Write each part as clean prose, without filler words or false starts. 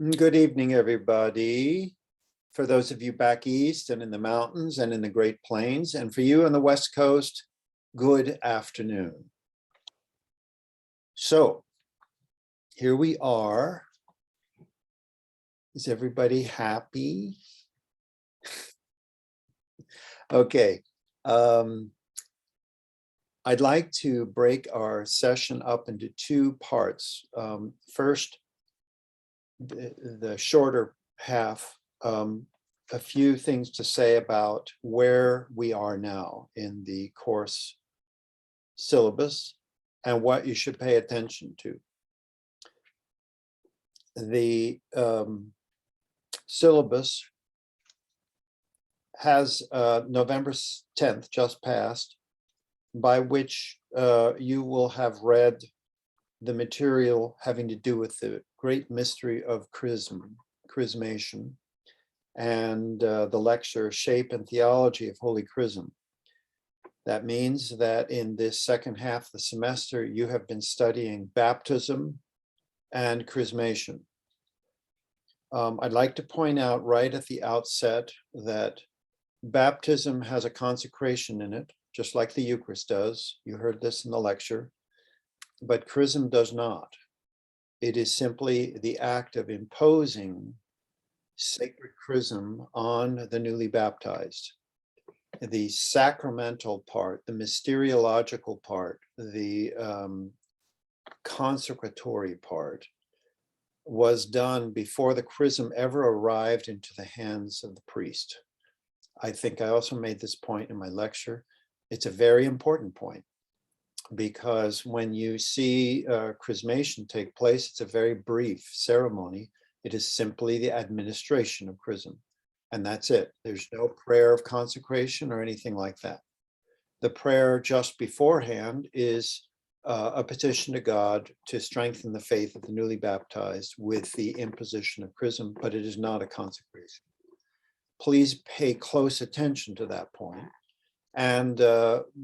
Good evening, everybody. For those of you back east and in the mountains and in the Great Plains, and for you on the West Coast, good afternoon. So here we are. Is everybody happy? Okay. I'd like to break our session up into two parts. First, the shorter half, a few things to say about where we are now in the course syllabus and what you should pay attention to. The syllabus has November 10th just passed, by which you will have read the material having to do with the great mystery of Chrismation, and the lecture Shape and Theology of Holy Chrism. That means that in this second half of the semester, you have been studying baptism and Chrismation. I'd like to point out right at the outset that baptism has a consecration in it, just like the Eucharist does. You heard this in the lecture, but Chrism does not. It is simply the act of imposing sacred chrism on the newly baptized. The sacramental part, the mysteriological part, the consecratory part was done before the chrism ever arrived into the hands of the priest. I think I also made this point in my lecture. It's a very important point, because when you see chrismation take place, it's a very brief ceremony. It is simply the administration of chrism, and that's it. There's no prayer of consecration or anything like that. The prayer just beforehand is a petition to God to strengthen the faith of the newly baptized with the imposition of chrism, but it is not a consecration. Please pay close attention to that point. And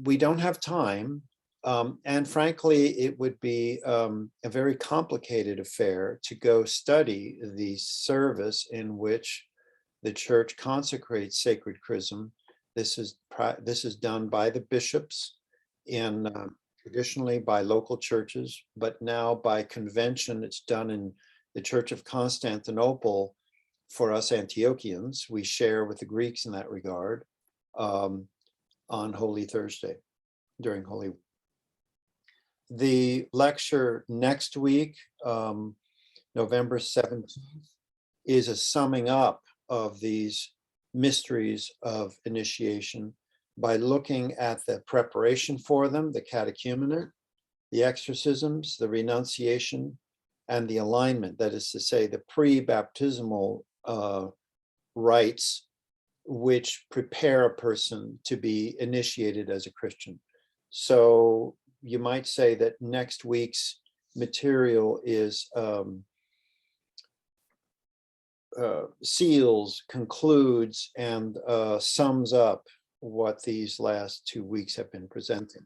we don't have time. And frankly, it would be a very complicated affair to go study the service in which the church consecrates sacred chrism. This is done by the bishops, traditionally by local churches, but now by convention. It's done in the Church of Constantinople. For us Antiochians, we share with the Greeks in that regard on Holy Thursday, during Holy Week. The lecture next week, November 17th, is a summing up of these mysteries of initiation by looking at the preparation for them, the catechumenate, the exorcisms, the renunciation, and the alignment, that is to say, the pre-baptismal rites which prepare a person to be initiated as a Christian. So you might say that next week's material is seals, concludes, and sums up what these last 2 weeks have been presenting.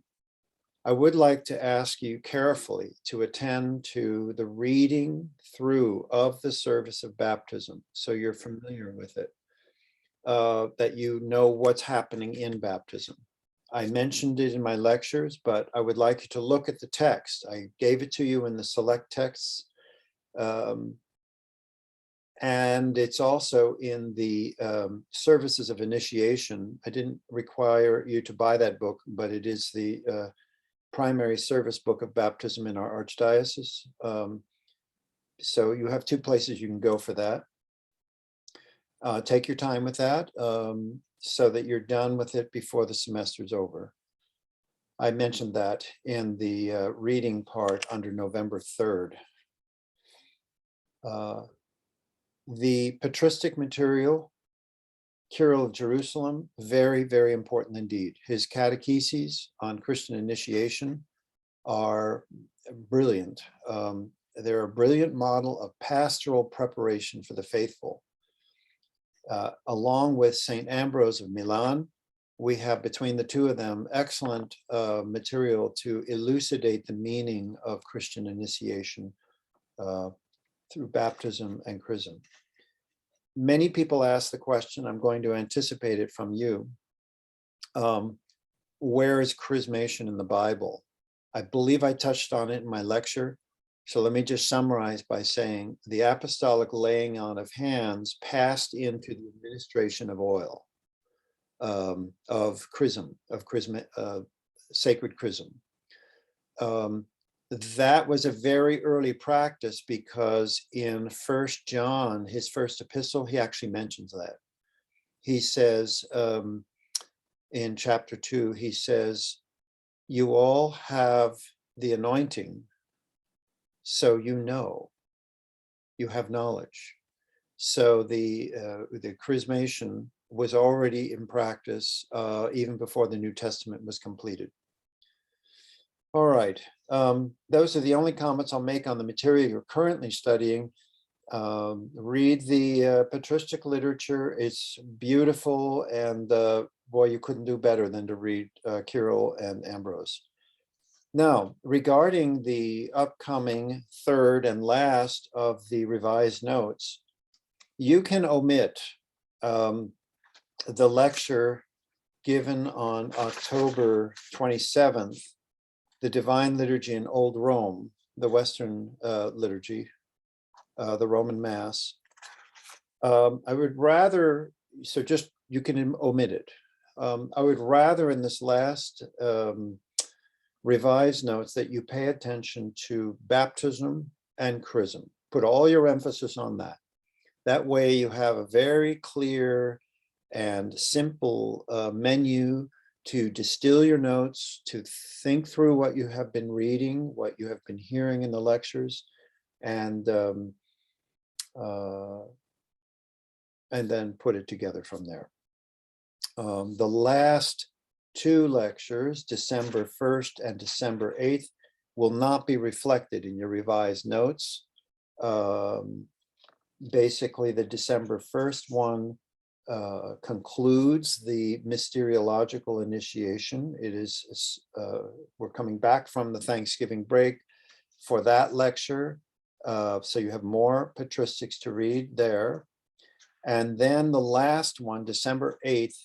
I would like to ask you carefully to attend to the reading through of the service of baptism, so you're familiar with it, that you know what's happening in baptism. I mentioned it in my lectures, but I would like you to look at the text. I gave it to you in the select texts, and it's also in the services of initiation. I didn't require you to buy that book, but it is the primary service book of baptism in our archdiocese. So you have two places you can go for that. Take your time with that so that you're done with it before the semester's over. I mentioned that in the reading part under November 3rd. The patristic material, Cyril of Jerusalem, very, very important indeed. His catecheses on Christian initiation are brilliant. They're a brilliant model of pastoral preparation for the faithful. Along with St. Ambrose of Milan, we have between the two of them excellent material to elucidate the meaning of Christian initiation through baptism and chrism. Many people ask the question, I'm going to anticipate it from you. Where is chrismation in the Bible? I believe I touched on it in my lecture. So let me just summarize by saying the apostolic laying on of hands passed into the administration of oil, of chrism, sacred chrism. That was a very early practice because in 1 John, his first epistle, he actually mentions that. He says in chapter 2, he says, you all have the anointing, so you have knowledge. So the chrismation was already in practice even before the New Testament was completed. All right, those are the only comments I'll make on the material you're currently studying. Read the patristic literature. It's beautiful, and boy, you couldn't do better than to read Kirill and Ambrose. Now, regarding the upcoming third and last of the revised notes, you can omit the lecture given on October 27th, the Divine Liturgy in Old Rome, the Western liturgy, the Roman Mass. I would rather, so just, you can omit it. I would rather in this last revised notes that you pay attention to baptism and chrism. Put all your emphasis on that. That way you have a very clear and simple menu to distill your notes, to think through what you have been reading, what you have been hearing in the lectures, and then put it together from there. The last two lectures, December 1st and December 8th, will not be reflected in your revised notes. Basically, the December 1st one concludes the mysteriological initiation. It is, we're coming back from the Thanksgiving break for that lecture. So you have more patristics to read there. And then the last one, December 8th,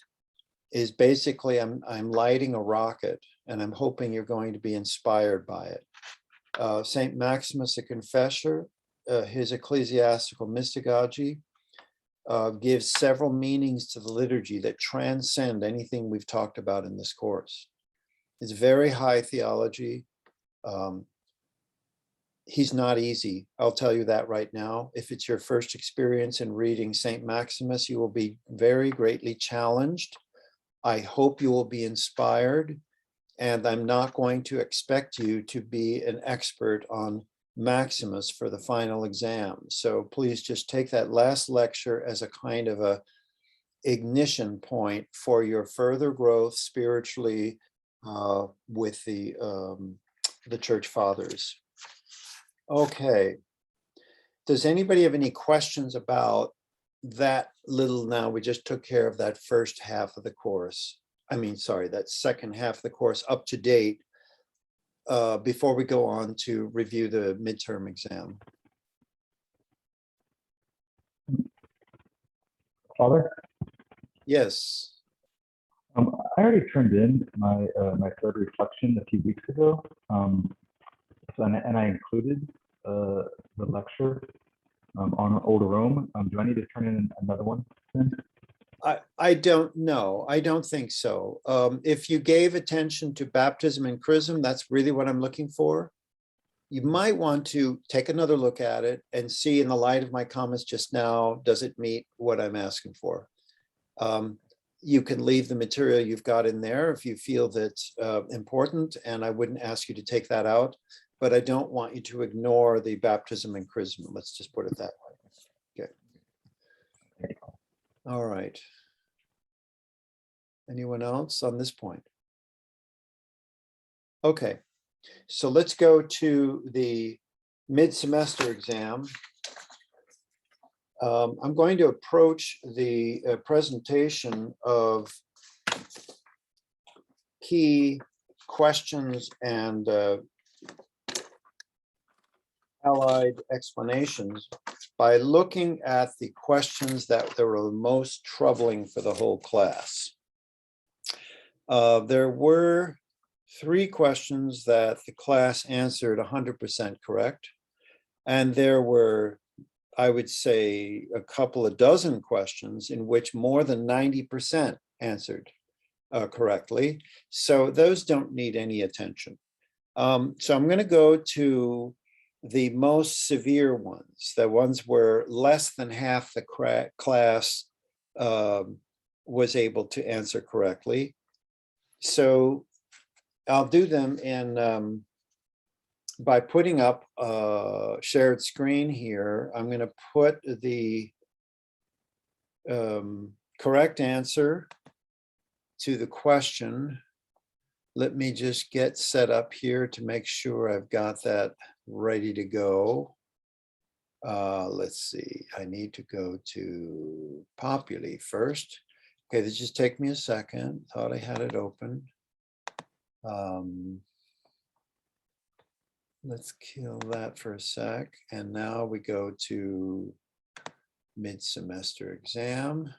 is basically I'm lighting a rocket, and I'm hoping you're going to be inspired by it. St. Maximus the Confessor, his ecclesiastical mystagogy, gives several meanings to the liturgy that transcend anything we've talked about in this course. It's very high theology. He's not easy, I'll tell you that right now. If it's your first experience in reading St. Maximus, you will be very greatly challenged. I hope you will be inspired, and I'm not going to expect you to be an expert on Maximus for the final exam. So please just take that last lecture as a kind of a ignition point for your further growth spiritually with the Church Fathers. Okay. Does anybody have any questions about that little, now we just took care of that first half of the course. I mean, sorry, that second half of the course up to date before we go on to review the midterm exam. Father? Yes. I already turned in my my third reflection a few weeks ago, and I included the lecture on Old Rome. Do I need to turn in another one then? I don't know. I don't think so. If you gave attention to baptism and chrism, that's really what I'm looking for. You might want to take another look at it and see, in the light of my comments just now, does it meet what I'm asking for? You can leave the material you've got in there if you feel that's important, and I wouldn't ask you to take that out, but I don't want you to ignore the baptism and chrism. Let's just put it that way. Okay. All right. Anyone else on this point? Okay, so let's go to the mid-semester exam. I'm going to approach the presentation of key questions and allied explanations by looking at the questions that were the most troubling for the whole class. There were 3 questions that the class answered 100% correct. And there were, I would say, a couple of dozen questions in which more than 90% answered correctly. So those don't need any attention. So I'm going to go to the most severe ones, the ones where less than half the class was able to answer correctly. So I'll do them in by putting up a shared screen here. I'm going to put the correct answer to the question. Let me just get set up here to make sure I've got that ready to go. Let's see, I need to go to Populi first. Okay, this just take me a second. Thought I had it open. Let's kill that for a sec. And now we go to mid-semester exam.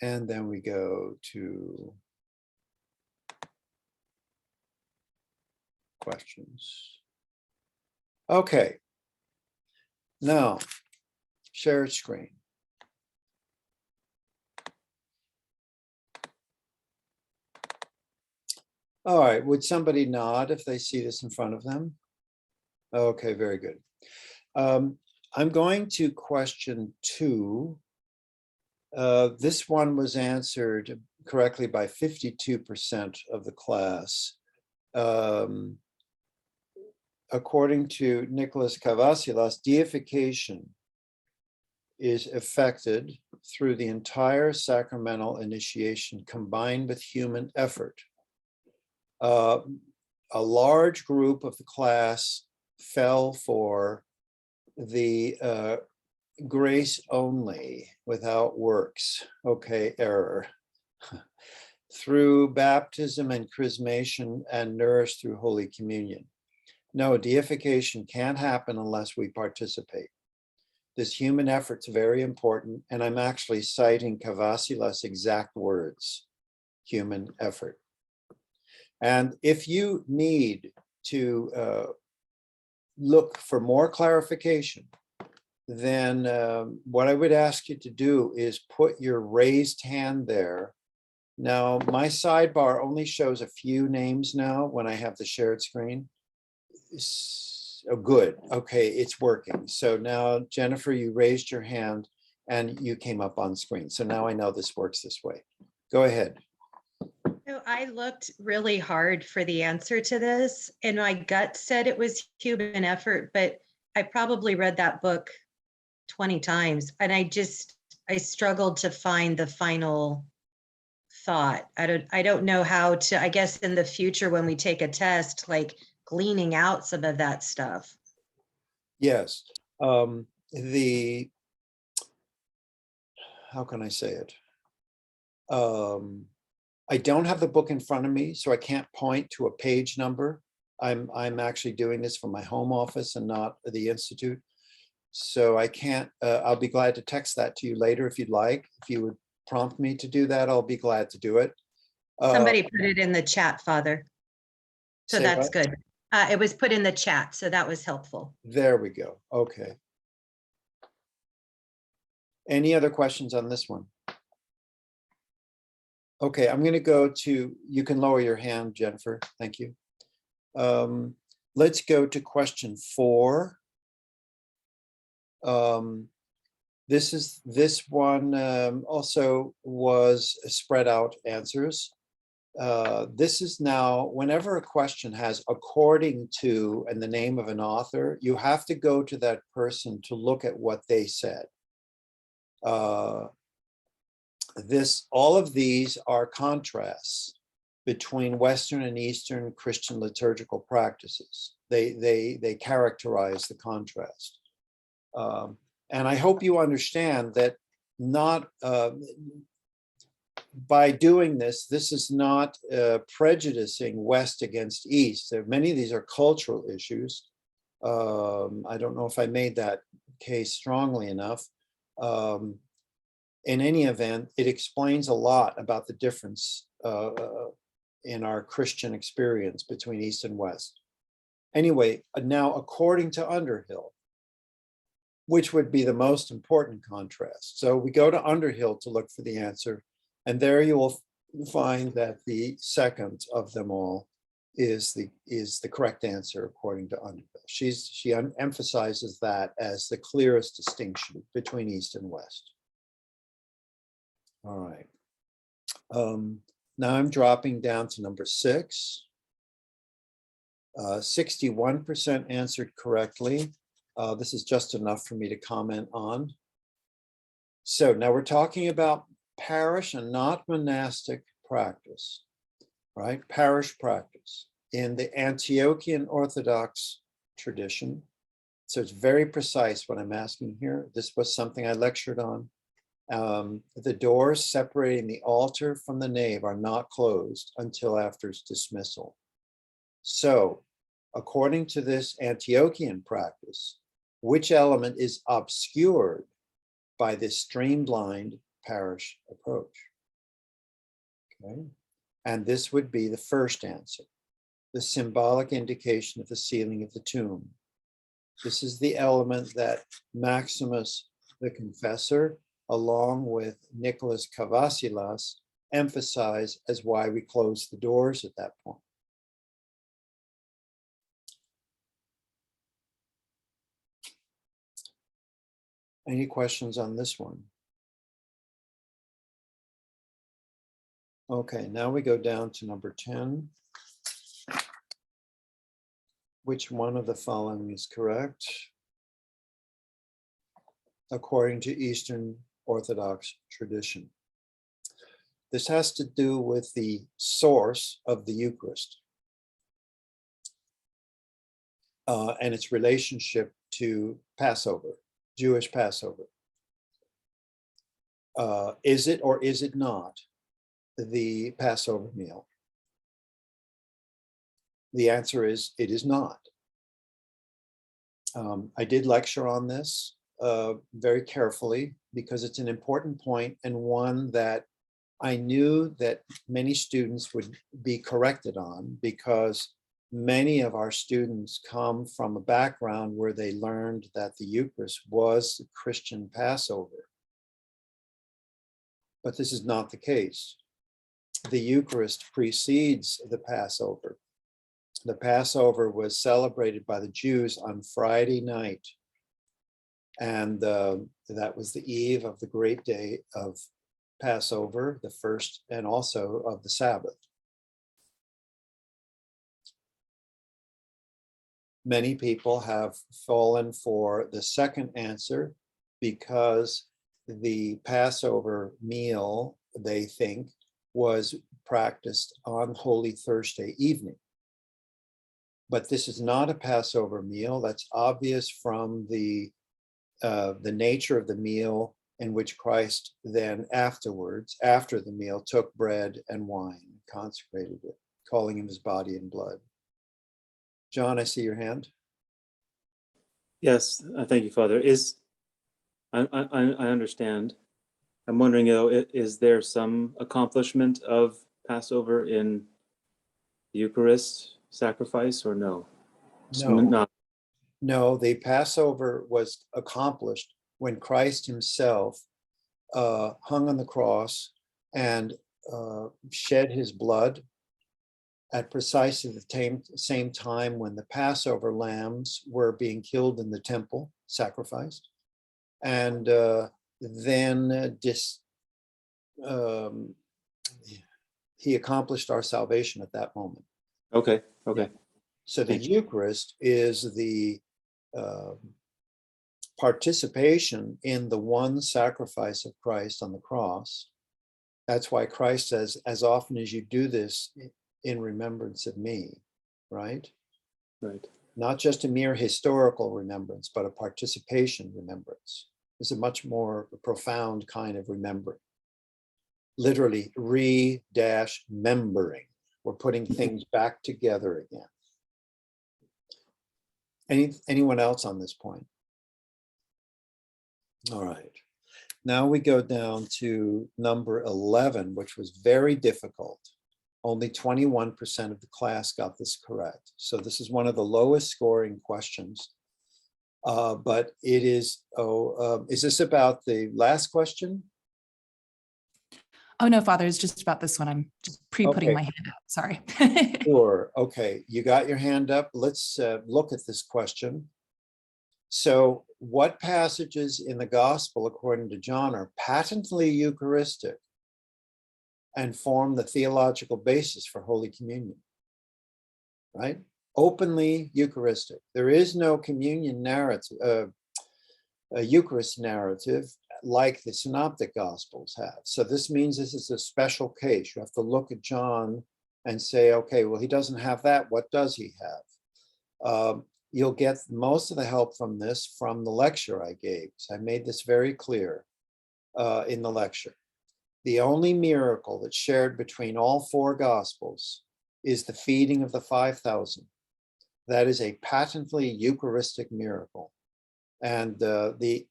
And then we go to questions. Okay. Now, share screen. All right, would somebody nod if they see this in front of them? Okay, very good. I'm going to question 2. This one was answered correctly by 52% of the class. According to Nicholas Kavasilas, deification is effected through the entire sacramental initiation combined with human effort. A large group of the class fell for the grace only without works, okay, error, through baptism and chrismation and nourished through Holy Communion. No, deification can't happen unless we participate. This human effort's very important, and I'm actually citing Kavasilas' exact words, human effort. And if you need to look for more clarification, then what I would ask you to do is put your raised hand there. Now, my sidebar only shows a few names now when I have the shared screen. Oh, good. Okay, it's working. So now, Jennifer, you raised your hand and you came up on screen. So now I know this works this way. Go ahead. So I looked really hard for the answer to this, and my gut said it was human effort, but I probably read that book 20 times, and I struggled to find the final thought. I don't know how to, I guess in the future when we take a test, like gleaning out some of that stuff. Yes. How can I say it? I don't have the book in front of me, so I can't point to a page number. I'm actually doing this from my home office and not the Institute. So I can't, I'll be glad to text that to you later if you'd like. If you would prompt me to do that, I'll be glad to do it. Somebody put it in the chat, Father. So that's what? good. It was put in the chat, so that was helpful. There we go. Okay. Any other questions on this one? Okay, I'm going to go to, you can lower your hand, Jennifer. Thank you. Let's go to question 4. This one also was spread out answers. This is now, whenever a question has according to and the name of an author, you have to go to that person to look at what they said. All of these are contrasts between Western and Eastern Christian liturgical practices. They characterize the contrast. And I hope you understand that not by doing this, this is not prejudicing West against East. Many of these are cultural issues. I don't know if I made that case strongly enough. In any event, it explains a lot about the difference in our Christian experience between East and West. Anyway, now according to Underhill, which would be the most important contrast. So we go to Underhill to look for the answer, and there you will find that the second of them all is the correct answer according to Underhill. She emphasizes that as the clearest distinction between East and West. All right. Now I'm dropping down to number 6. 61% answered correctly. This is just enough for me to comment on. So now we're talking about parish and not monastic practice, right? Parish practice in the Antiochian Orthodox tradition. So it's very precise what I'm asking here. This was something I lectured on. The doors separating the altar from the nave are not closed until after its dismissal. So, according to this Antiochian practice, which element is obscured by this streamlined parish approach? Okay, and this would be the first answer, the symbolic indication of the sealing of the tomb. This is the element that Maximus the Confessor, along with Nicholas Kavasilas, emphasize as why we close the doors at that point. Any questions on this one? Okay, now we go down to number 10. Which one of the following is correct? According to Eastern Orthodox tradition. This has to do with the source of the Eucharist and its relationship to Passover, Jewish Passover. Is it or is it not the Passover meal? The answer is it is not. I did lecture on this very carefully because it's an important point and one that I knew that many students would be corrected on, because many of our students come from a background where they learned that the Eucharist was the Christian Passover. But this is not the case. The Eucharist precedes the Passover. The Passover was celebrated by the Jews on Friday night. And that was the eve of the great day of Passover, the first, and also of the Sabbath. Many people have fallen for the second answer because the Passover meal, they think, was practiced on Holy Thursday evening. But this is not a Passover meal. That's obvious from the nature of the meal, in which Christ then afterwards, after the meal, took bread and wine, consecrated it, calling him his body and blood. John, I see your hand. Yes, thank you, Father. I understand. I'm wondering, though, is there some accomplishment of Passover in the Eucharist sacrifice, or no? No. No, the Passover was accomplished when Christ himself hung on the cross and shed his blood at precisely the same time when the Passover lambs were being killed in the temple, sacrificed. And then he accomplished our salvation at that moment. Okay. So the Eucharist is the participation in the one sacrifice of Christ on the cross. That's why Christ says, as often as you do this in remembrance of me, right? Right. Not just a mere historical remembrance, but a participation remembrance. It's a much more profound kind of remembering. Literally re-membering. We're putting things back together again. Anyone else on this point? All right. Now we go down to number 11, which was very difficult. Only 21% of the class got this correct. So this is one of the lowest scoring questions. But it is, is this about the last question? Oh, no, Father, it's just about this one. I'm just pre-putting Okay. my hand out. Sorry. Sure. Okay, you got your hand up. Let's look at this question. So what passages in the gospel, according to John, are patently Eucharistic and form the theological basis for Holy Communion? Right? Openly Eucharistic. There is no communion narrative, a Eucharist narrative like the Synoptic Gospels have. So this means this is a special case. You have to look at John and say, okay, well, he doesn't have that. What does he have? You'll get most of the help from this from the lecture I gave. So I made this very clear in the lecture. The only miracle that's shared between all four Gospels is the feeding of the 5,000. That is a patently Eucharistic miracle. And the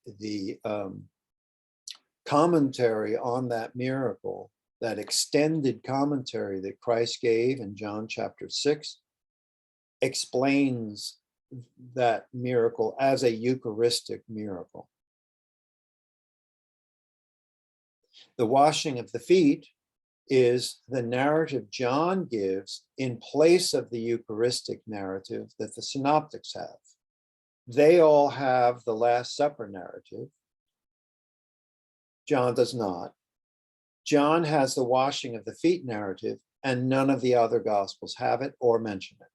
commentary on that miracle, that extended commentary that Christ gave in John chapter 6, explains that miracle as a Eucharistic miracle. The washing of the feet is the narrative John gives in place of the Eucharistic narrative that the Synoptics have. They all have the Last Supper narrative. John does not. John has the washing of the feet narrative, and none of the other Gospels have it or mention it.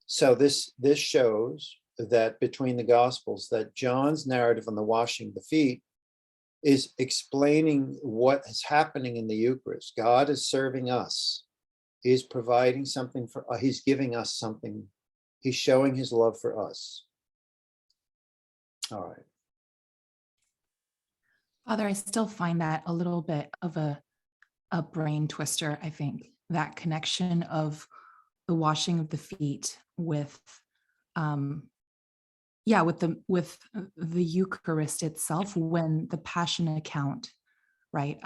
So this shows that between the Gospels, that John's narrative on the washing of the feet is explaining what is happening in the Eucharist. God is serving us. He's providing something for us. He's giving us something. He's showing his love for us. All right. Father, I still find that a little bit of a brain twister, I think, that connection of the washing of the feet with with the Eucharist itself, when the Passion account, right?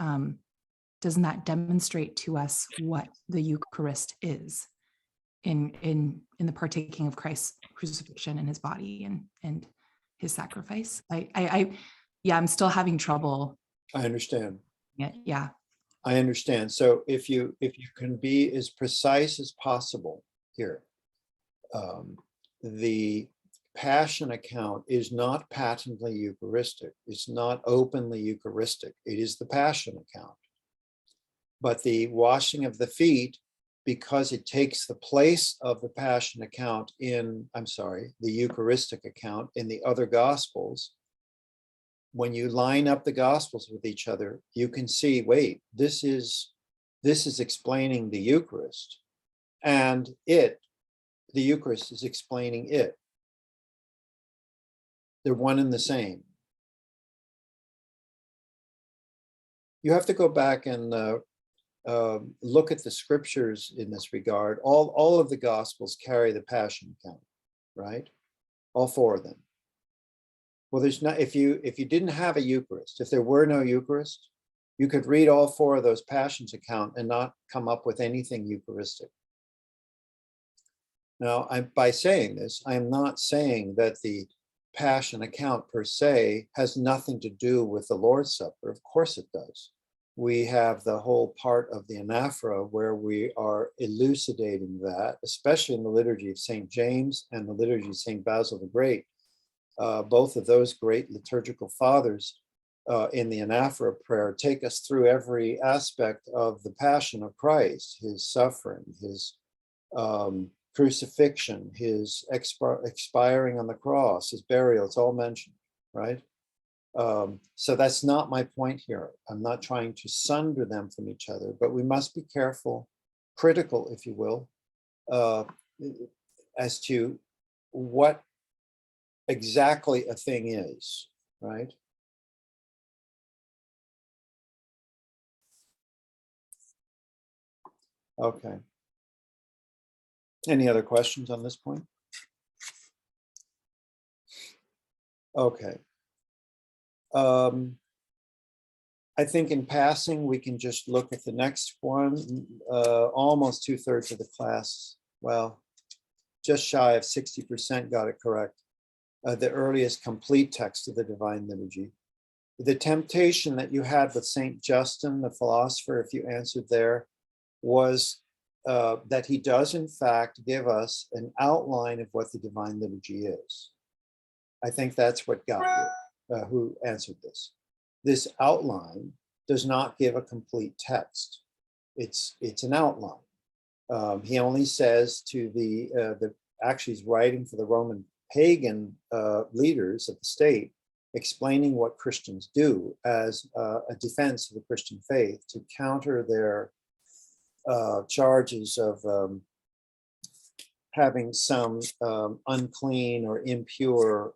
Doesn't that demonstrate to us what the Eucharist is in the partaking of Christ's crucifixion and his body and his sacrifice? I'm still having trouble. I understand. Yeah. I understand. So if you can be as precise as possible here, the Passion account is not patently Eucharistic. It's not openly Eucharistic. It is the Passion account. But the washing of the feet, because it takes the place of the Passion account the Eucharistic account in the other Gospels, when you line up the Gospels with each other, you can see, wait, this is explaining the Eucharist, and the Eucharist is explaining it. They're one and the same. You have to go back and look at the scriptures in this regard. All of the Gospels carry the Passion account, right? All four of them. Well, there's not, if you didn't have a Eucharist, if there were no Eucharist, you could read all four of those Passions account and not come up with anything Eucharistic. Now, by saying this, I am not saying that the Passion account per se has nothing to do with the Lord's Supper. Of course it does. We have the whole part of the anaphora where we are elucidating that, especially in the Liturgy of St. James and the Liturgy of St. Basil the Great. Both of those great liturgical fathers in the anaphora prayer take us through every aspect of the Passion of Christ, his suffering, his crucifixion, his expiring on the cross, his burial. It's all mentioned, right? So that's not my point here. I'm not trying to sunder them from each other, but we must be careful, critical, if you will, as to what exactly a thing is, right? Okay. Any other questions on this point? Okay. I think in passing, we can just look at the next one. Almost 2/3 of the class, well, just shy of 60% got it correct. The earliest complete text of the Divine Liturgy. The temptation that you had with Saint Justin, the philosopher, if you answered there, was that he does in fact give us an outline of what the Divine Liturgy is. I think that's what got you, who answered this. This outline does not give a complete text. It's an outline. He only says to the actually he's writing for the Roman pagan leaders of the state, explaining what Christians do as a defense of the Christian faith to counter their charges of having some unclean or impure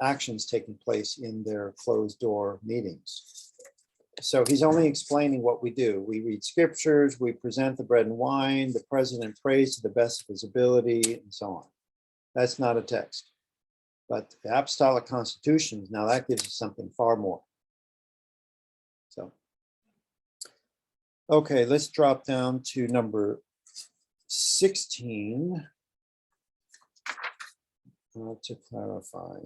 actions taking place in their closed door meetings. So he's only explaining what we do. We read scriptures, we present the bread and wine, the president prays to the best of his ability, and so on. That's not a text. But the apostolic constitutions, now that gives us something far more. So, okay, let's drop down to number 16 to clarify.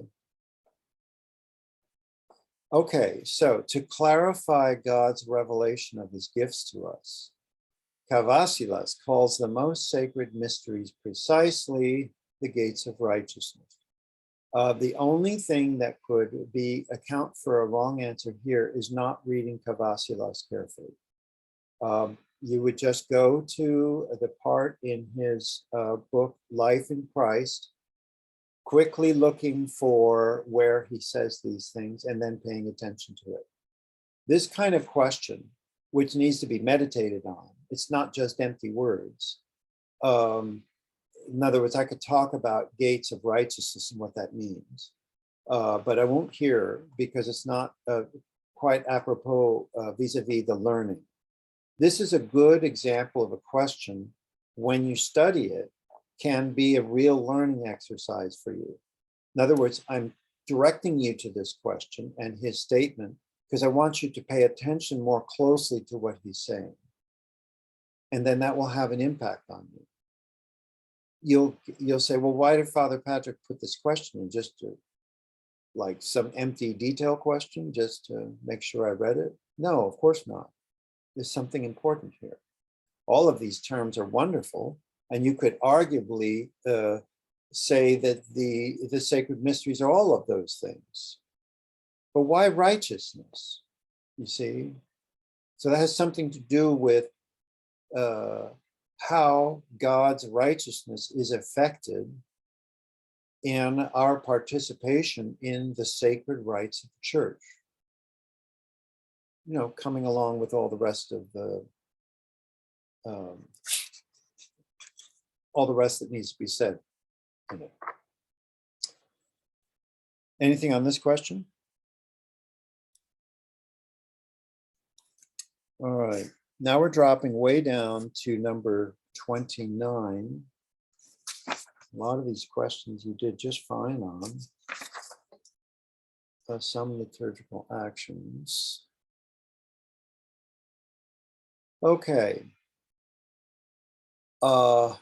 Okay, so to clarify God's revelation of his gifts to us, Kavasilas calls the most sacred mysteries precisely the gates of righteousness. The only thing that could account for a wrong answer here is not reading Kavasilas carefully. You would just go to the part in his book, Life in Christ, quickly looking for where he says these things and then paying attention to it. This kind of question, which needs to be meditated on, it's not just empty words. In other words, I could talk about gates of righteousness and what that means, but I won't here because it's not quite apropos vis-a-vis the learning. This is a good example of a question when you study it can be a real learning exercise for you. In other words, I'm directing you to this question and his statement because I want you to pay attention more closely to what he's saying. And then that will have an impact on you. You'll say, well, why did Father Patrick put this question in? Just to, like some empty detail question, just to make sure I read it? No, of course not. There's something important here. All of these terms are wonderful, and you could arguably say that the sacred mysteries are all of those things. But why righteousness? You see? So that has something to do with how God's righteousness is affected in our participation in the sacred rites of the church. You know, coming along with all the rest of the all the rest that needs to be said in it. Anything on this question? All right, now we're dropping way down to number 29. A lot of these questions you did just fine on. Some liturgical actions. Okay. I'm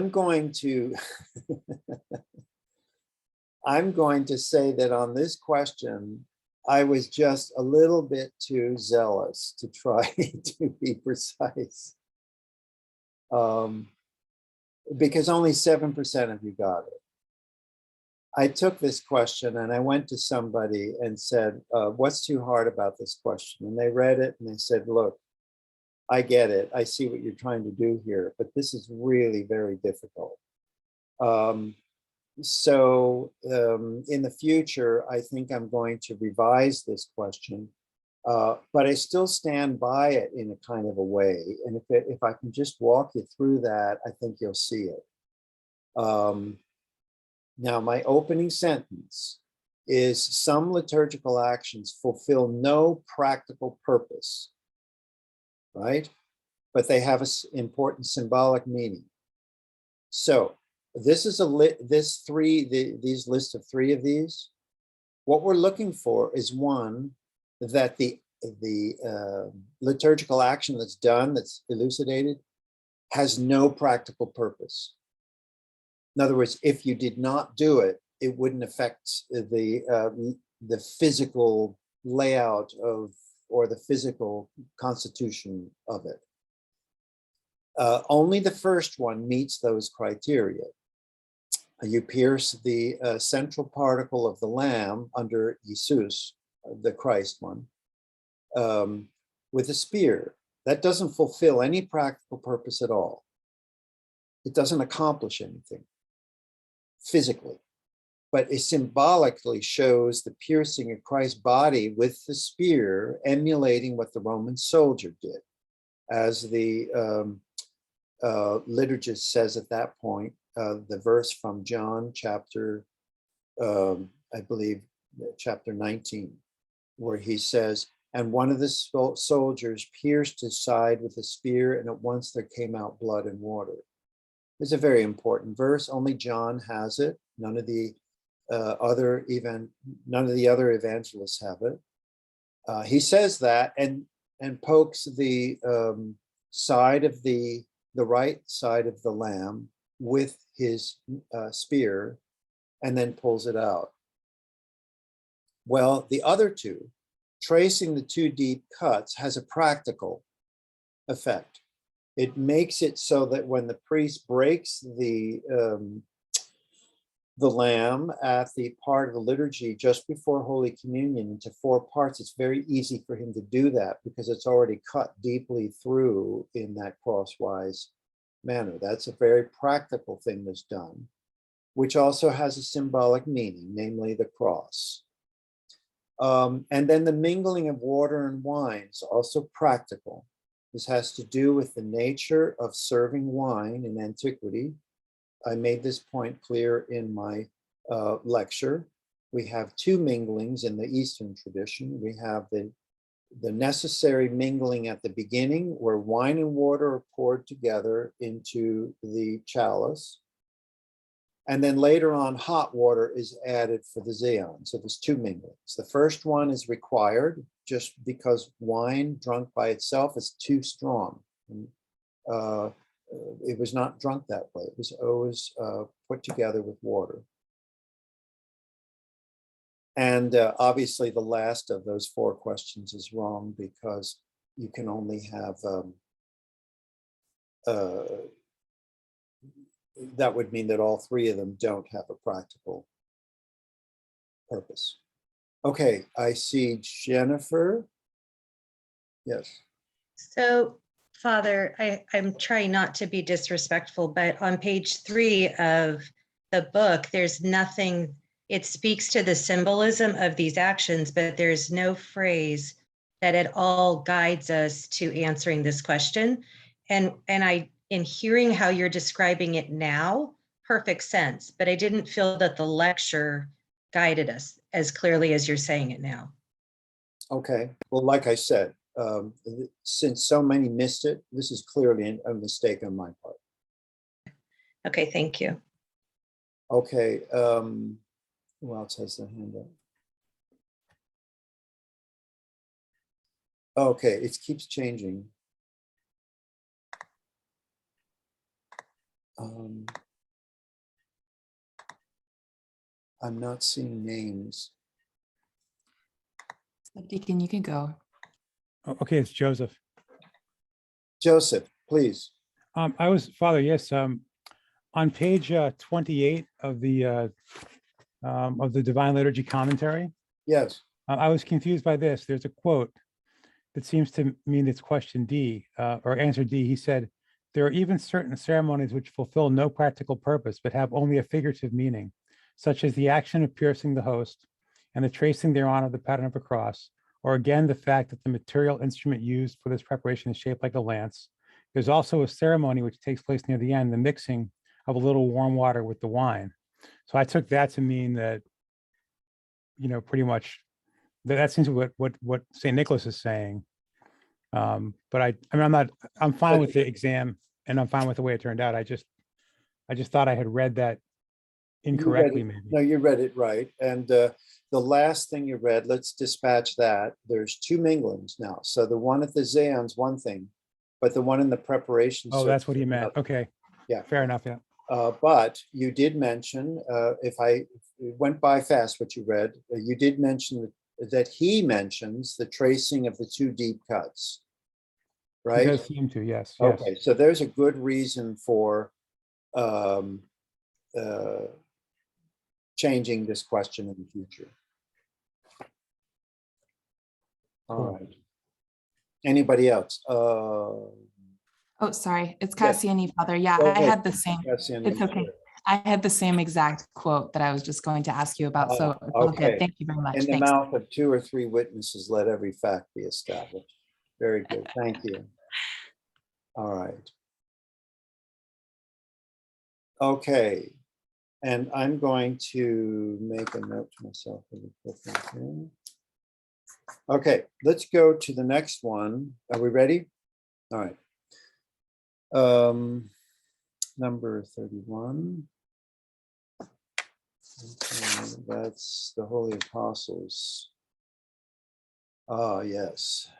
going to say that on this question, I was just a little bit too zealous to try to be precise. Because only 7% of you got it. I took this question and I went to somebody and said, what's too hard about this question? And they read it and they said, look, I get it. I see what you're trying to do here, but this is really very difficult. So in the future, I think I'm going to revise this question, but I still stand by it in a kind of a way. And if I can just walk you through that, I think you'll see it. Now, my opening sentence is some liturgical actions fulfill no practical purpose, right? But they have an important symbolic meaning. So this is these list of three of these. What we're looking for is one that the liturgical action that's done, that's elucidated, has no practical purpose. In other words, if you did not do it, it wouldn't affect the physical layout of, or the physical constitution of it. Only the first one meets those criteria. You pierce the central particle of the lamb under Jesus, the Christ one, with a spear. That doesn't fulfill any practical purpose at all. It doesn't accomplish anything physically, but it symbolically shows the piercing of Christ's body with the spear, emulating what the Roman soldier did. As the liturgist says at that point, the verse from John chapter, I believe, chapter 19, where he says, and one of the soldiers pierced his side with a spear, and at once there came out blood and water. It's a very important verse. Only John has it. None of the other evangelists have it. He says that and pokes the side of the right side of the lamb with his spear, and then pulls it out. Well, the other two, tracing the two deep cuts, has a practical effect. It makes it so that when the priest breaks the lamb at the part of the liturgy just before Holy Communion into 4 parts, it's very easy for him to do that because it's already cut deeply through in that crosswise manner. That's a very practical thing that's done, which also has a symbolic meaning, namely the cross. And then the mingling of water and wine is also practical. This has to do with the nature of serving wine in antiquity. I made this point clear in my lecture. We have 2 minglings in the Eastern tradition. We have the necessary mingling at the beginning, where wine and water are poured together into the chalice. And then later on, hot water is added for the zeon. So there's 2 minglings. The first one is required just because wine drunk by itself is too strong. And, it was not drunk that way. It was always put together with water. And obviously the last of those 4 questions is wrong, because you can only have, that would mean that all 3 of them don't have a practical purpose. Okay, I see Jennifer. Yes. So, Father, I'm trying not to be disrespectful, but on page 3 of the book, there's nothing, it speaks to the symbolism of these actions, but there's no phrase that at all guides us to answering this question. And in hearing how you're describing it now, perfect sense, but I didn't feel that the lecture guided us as clearly as you're saying it now. Okay, well, like I said, since so many missed it, this is clearly a mistake on my part. Okay, thank you. Okay, who else has their hand up? Okay, it keeps changing. I'm not seeing names. Deacon, you can go. Okay, it's Joseph. Joseph, please. Father, yes, on page 28 of the Divine Liturgy commentary, Yes. I was confused by this. There's a quote that seems to mean it's question D, or answer D. He said, there are even certain ceremonies which fulfill no practical purpose, but have only a figurative meaning, such as the action of piercing the host and the tracing thereon of the pattern of a cross, or again, the fact that the material instrument used for this preparation is shaped like a lance. There's also a ceremony which takes place near the end, the mixing of a little warm water with the wine. So I took that to mean that, pretty much that seems what St. Nicholas is saying. But I'm fine with the exam, and I'm fine with the way it turned out. I I just thought I had read that You read incorrectly, it- maybe. No, you read it right. And the last thing you read, let's dispatch that. There's two minglings now. So the one at the Zion's one thing, but the one in the preparation. Oh, that's service what he is meant. another. Okay. Yeah. Fair enough, yeah. But you did mention, if it went by fast what you read, you did mention that he mentions the tracing of the two deep cuts, He right? does seem to, yes, yes. Okay, so there's a good reason for changing this question in the future. All Cool. right. Anybody else? Oh, sorry, it's Yes. Cassiani, Father. Yeah, Go I ahead. had the same. Cassiani, It's okay. I had the same exact quote that I was just going to ask you about. So it's all okay. good. Thank you very much. In the Thanks. mouth of two or three witnesses, let every fact be established. Very good. Thank you. All right. Okay. And I'm going to make a note to myself. Okay, let's go to the next one. Are we ready? All right. Number 31. Okay, that's the Holy Apostles. Ah, yes.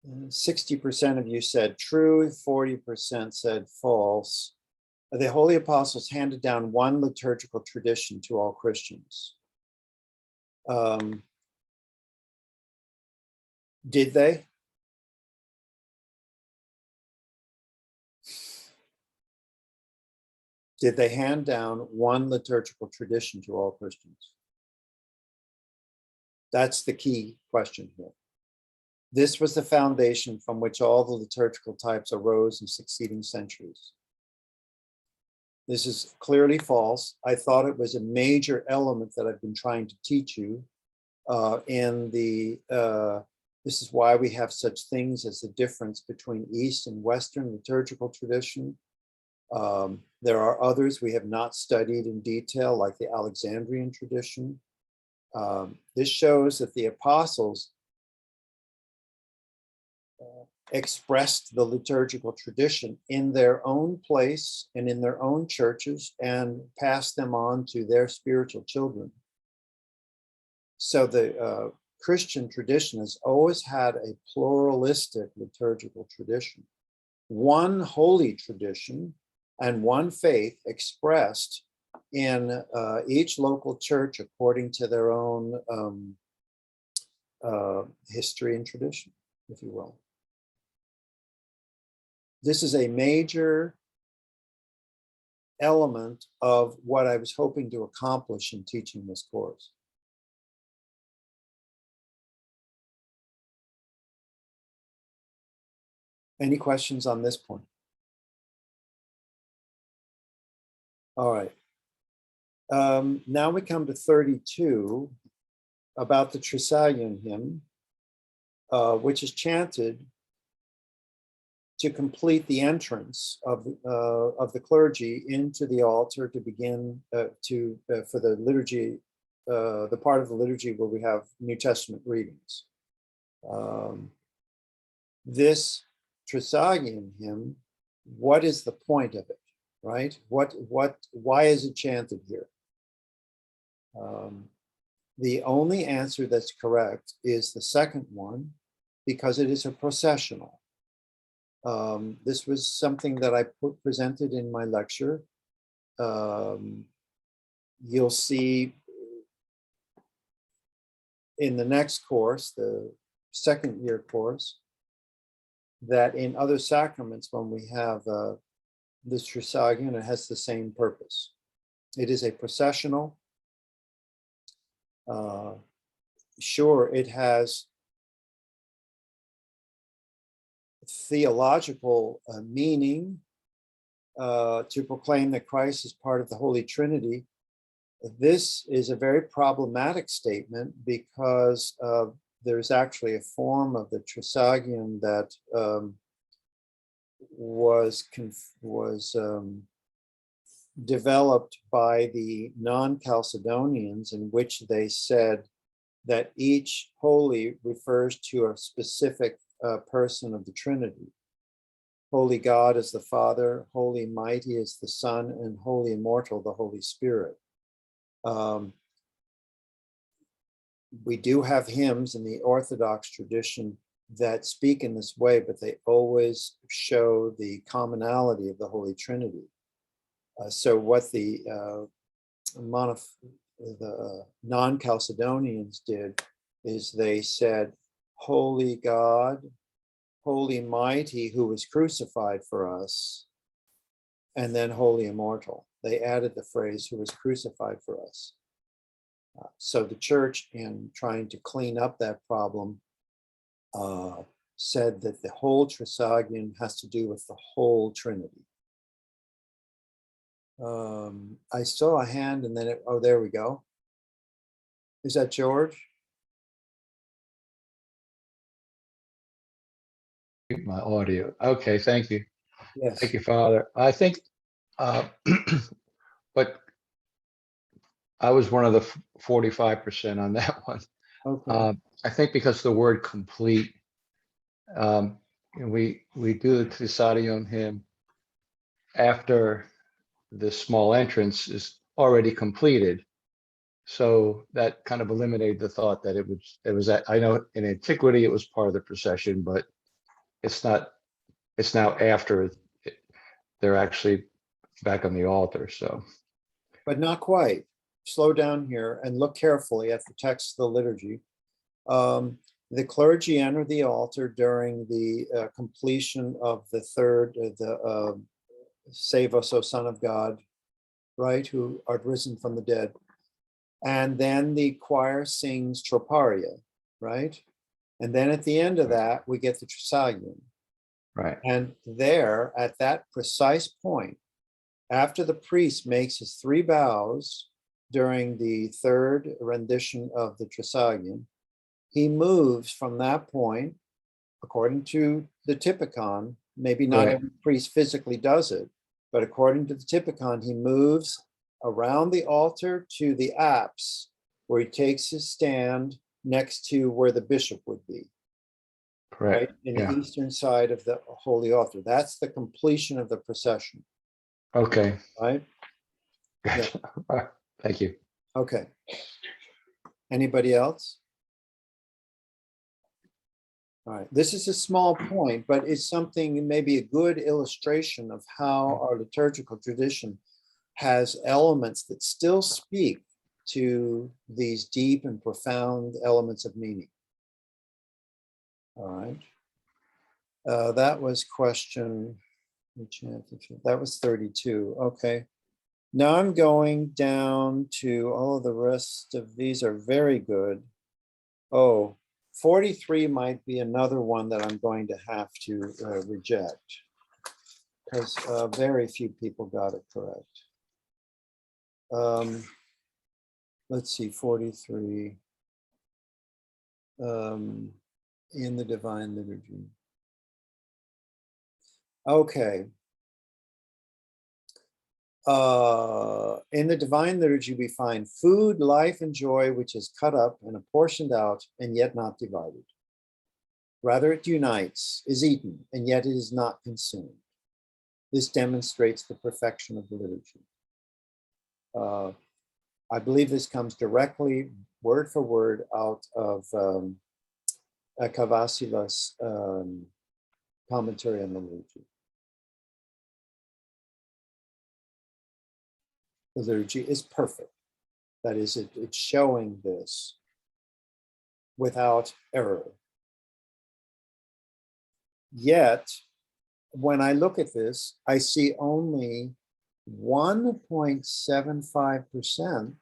60% of you said true, 40% said false. The Holy Apostles handed down one liturgical tradition to all Christians. Did they? Did they hand down one liturgical tradition to all Christians? That's the key question here. This was the foundation from which all the liturgical types arose in succeeding centuries. This is clearly false. I thought it was a major element that I've been trying to teach you this is why we have such things as the difference between East and Western liturgical tradition. There are others we have not studied in detail, like the Alexandrian tradition. This shows that the apostles expressed the liturgical tradition in their own place and in their own churches and passed them on to their spiritual children. So the Christian tradition has always had a pluralistic liturgical tradition, one holy tradition and one faith expressed in each local church according to their own history and tradition, if you will. This is a major element of what I was hoping to accomplish in teaching this course. Any questions on this point? All right. Now we come to 32 about the Trisalian hymn, which is chanted to complete the entrance of the clergy into the altar to begin for the liturgy, the part of the liturgy where we have New Testament readings. This Trisalian hymn, what is the point of it, right? Why is it chanted here? The only answer that's correct is the second one, because it is a processional. This was something that I presented in my lecture. You'll see in the next course, the second year course, that in other sacraments, when we have this Trisalian, it has the same purpose. It is a processional. Sure, it has theological meaning to proclaim that Christ is part of the Holy Trinity. This is a very problematic statement because there's actually a form of the Trisalian that was developed by the non-Chalcedonians, in which they said that each holy refers to a specific person of the Trinity. Holy God is the Father, holy mighty is the Son, and holy immortal the Holy Spirit. We do have hymns in the Orthodox tradition that speak in this way, but they always show the commonality of the Holy Trinity. So what the non-Chalcedonians did is they said, Holy God, holy mighty, who was crucified for us, and then holy immortal. They added the phrase, who was crucified for us. So the church, in trying to clean up that problem, said that the whole Trisagion has to do with the whole Trinity. I saw a hand and then oh, there we go. Is that George? My audio. Okay, thank you. Yes. Thank you, Father. I think, but I was one of the 45% on that one. Okay. I think because the word complete, we do the Trisadion hymn after the small entrance is already completed. So that kind of eliminated the thought that it was that, I know in antiquity it was part of the procession, but it's not, it's now after they're actually back on the altar, so. But not quite. Slow down here and look carefully at the text of the liturgy. The clergy enter the altar during the completion of the third, Save us, O Son of God, right, who art risen from the dead. And then the choir sings Troparia, right? And then at the end of that, we get the Trisagion. Right. And there, at that precise point, after the priest makes his 3 bows during the third rendition of the Trisagion, he moves from that point, according to the Typicon, maybe not Right. every priest physically does it, but according to the Typicon, he moves around the altar to the apse, where he takes his stand next to where the bishop would be. Correct. Right, in Yeah. the eastern side of the holy altar. That's the completion of the procession. Okay. Right? Gotcha. Thank you. Okay. Anybody else? All right. This is a small point, but it's something, maybe a good illustration of how our liturgical tradition has elements that still speak to these deep and profound elements of meaning. All right. That was question, that was 32. Okay. Now I'm going down to, oh, the rest of these are very good. Oh, 43 might be another one that I'm going to have to reject, because very few people got it correct. Let's see, 43 in the Divine Liturgy. Okay. In the Divine Liturgy, we find food, life, and joy, which is cut up and apportioned out, and yet not divided. Rather, it unites, is eaten, and yet it is not consumed. This demonstrates the perfection of the liturgy. I believe this comes directly, word for word, out of Kavasila's commentary on the liturgy. The liturgy is perfect. That is, it's showing this without error. Yet, when I look at this, I see only 1.75%.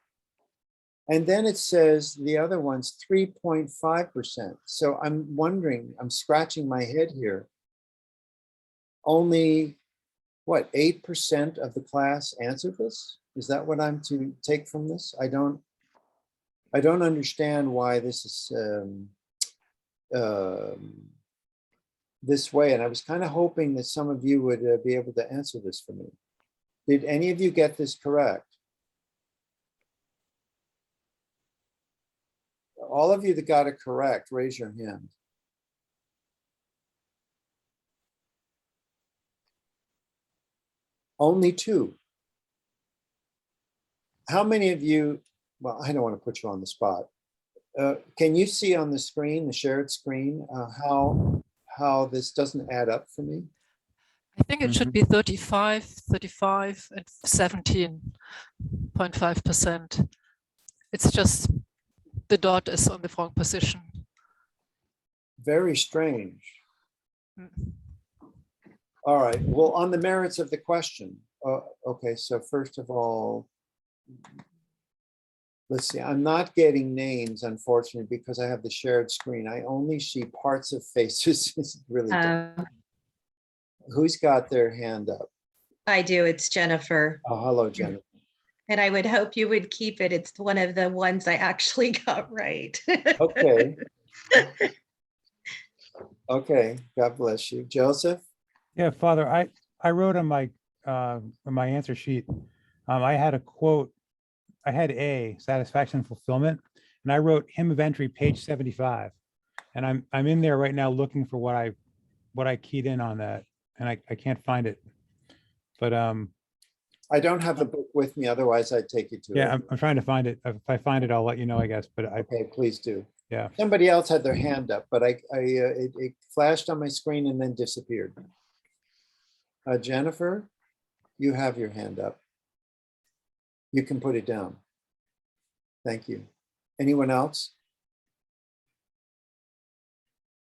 And then it says the other one's 3.5%. So I'm wondering, I'm scratching my head here. Only, what, 8% of the class answered this? Is that what I'm to take from this? I don't understand why this is this way. And I was kind of hoping that some of you would be able to answer this for me. Did any of you get this correct? All of you that got it correct, raise your hand. Only 2. How many of you, well, I don't want to put you on the spot. Can you see on the screen, the shared screen, how this doesn't add up for me? I think it should be 35, and 17.5%. It's just the dot is on the wrong position. Very strange. Mm. All right, well, on the merits of the question. Okay, so first of all, let's see, I'm not getting names, unfortunately, because I have the shared screen. I only see parts of faces. It's really tough. Who's got their hand up? I do. It's Jennifer. Oh, hello, Jennifer. And I would hope you would keep it. It's one of the ones I actually got right. Okay. Okay, God bless you. Joseph? Yeah, Father, I wrote on my answer sheet, I had a quote, I had A, satisfaction and fulfillment, and I wrote hymn of entry, page 75. And I'm in there right now looking for what I keyed in on that, and I can't find it. But I don't have the book with me, otherwise I'd take you to it. yeah, I'm trying to find it. If I find it, I'll let you know, I guess, but Okay, please do. yeah. Somebody else had their hand up, but it flashed on my screen and then disappeared. Jennifer, you have your hand up. You can put it down. Thank you. Anyone else?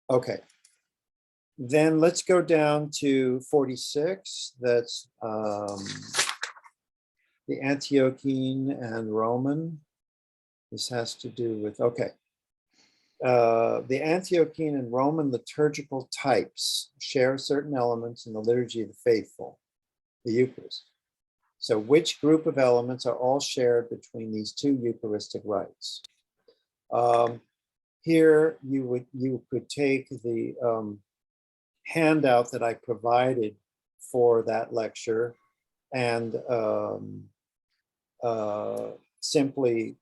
Okay. Then let's go down to 46. That's the Antiochian and Roman. This has to do with, okay. The Antiochian and Roman liturgical types share certain elements in the liturgy of the faithful, the Eucharist. So which group of elements are all shared between these 2 Eucharistic rites? Here you could take the handout that I provided for that lecture and simply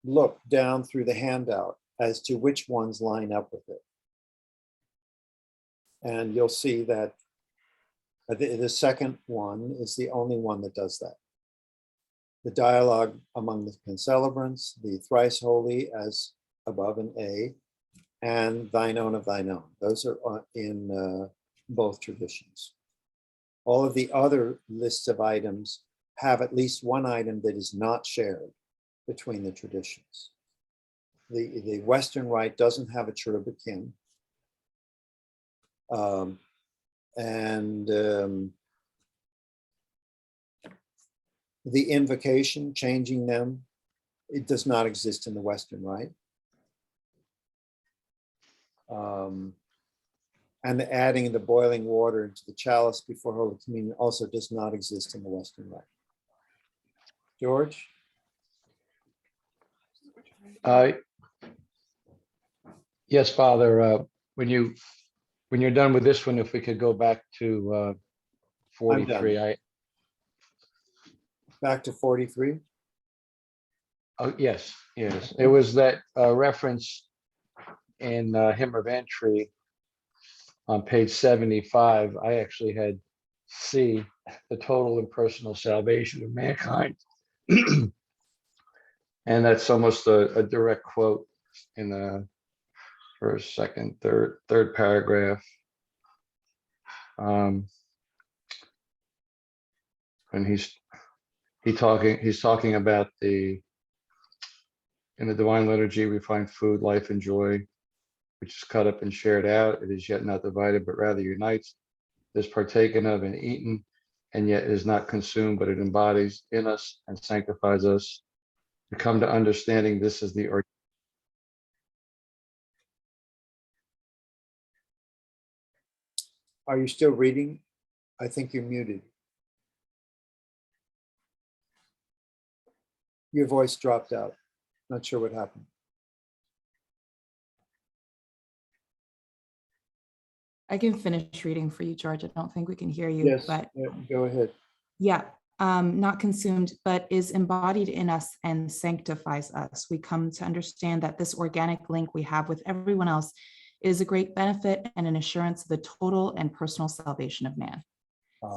look down through the handout as to which ones line up with it. And you'll see that the second one is the only one that does that. The dialogue among the concelebrants, the thrice holy as above in A, and thine own of thine own. Those are in both traditions. All of the other lists of items have at least one item that is not shared between the traditions. The Western Rite doesn't have a cherubim hymn. The invocation, changing them, it does not exist in the Western Rite. And the adding the boiling water into the chalice before Holy Communion also does not exist in the Western Rite. George? Yes, Father, when you're done with this one, if we could go back to 43. Back to 43? Oh, yes. It was that reference in hymn of entry on page 75. I actually had C, the total and personal salvation of mankind. And that's almost a direct quote in the first, second, third paragraph. And he's talking about in the divine liturgy we find food, life, and joy, which is cut up and shared out. It is yet not divided, but rather unites. It is partaken of and eaten, and yet is not consumed, but it embodies in us and sanctifies us. To come to understanding this is the Are you still reading? I think you're muted. Your voice dropped out. Not sure what happened. I can finish reading for you, George. I don't think we can hear you, Yes, but go ahead. yeah, not consumed, but is embodied in us and sanctifies us. We come to understand that this organic link we have with everyone else is a great benefit and an assurance of the total and personal salvation of man.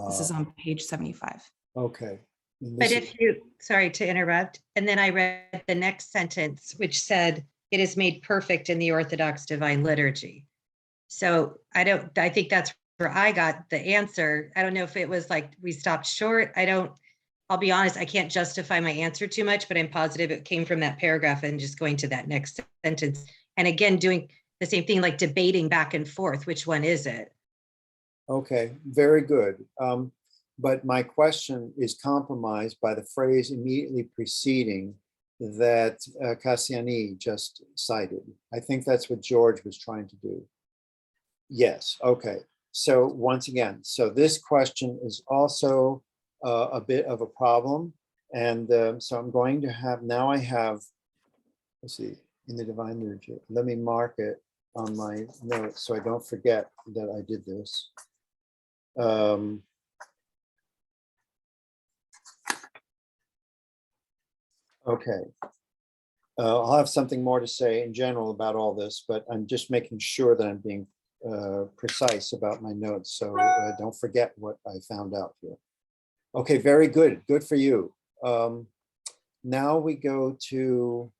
This is on page 75. Okay. And But this is- if you, sorry to interrupt, and then I read the next sentence, which said, it is made perfect in the Orthodox Divine Liturgy. So I think that's where I got the answer. I don't know if it was like we stopped short. I'll be honest, I can't justify my answer too much, but I'm positive it came from that paragraph and just going to that next sentence. And again, doing the same thing, like debating back and forth, which one is it? Okay, very good. But my question is compromised by the phrase immediately preceding that Cassiani just cited. I think that's what George was trying to do. Yes, okay. So once again, so this question is also a bit of a problem. And so I'm going to have, now I have, let's see, in the Divine Liturgy, let me mark it on my notes so I don't forget that I did this. Okay. I'll have something more to say in general about all this, but I'm just making sure that I'm being precise about my notes. So don't forget what I found out here. Okay, very good. Good for you. Now we go to,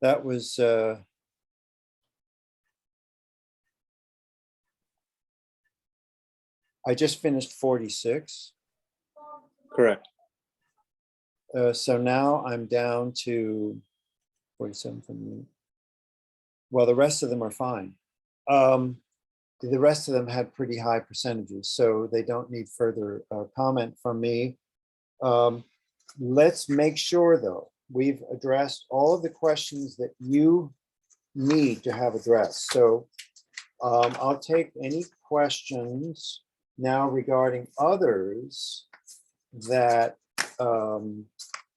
that was, I just finished 46. Correct. So now I'm down to 47 from me. Well, the rest of them are fine. The rest of them had pretty high percentages, so they don't need further comment from me. Let's make sure, though, we've addressed all of the questions that you need to have addressed. So I'll take any questions now regarding others that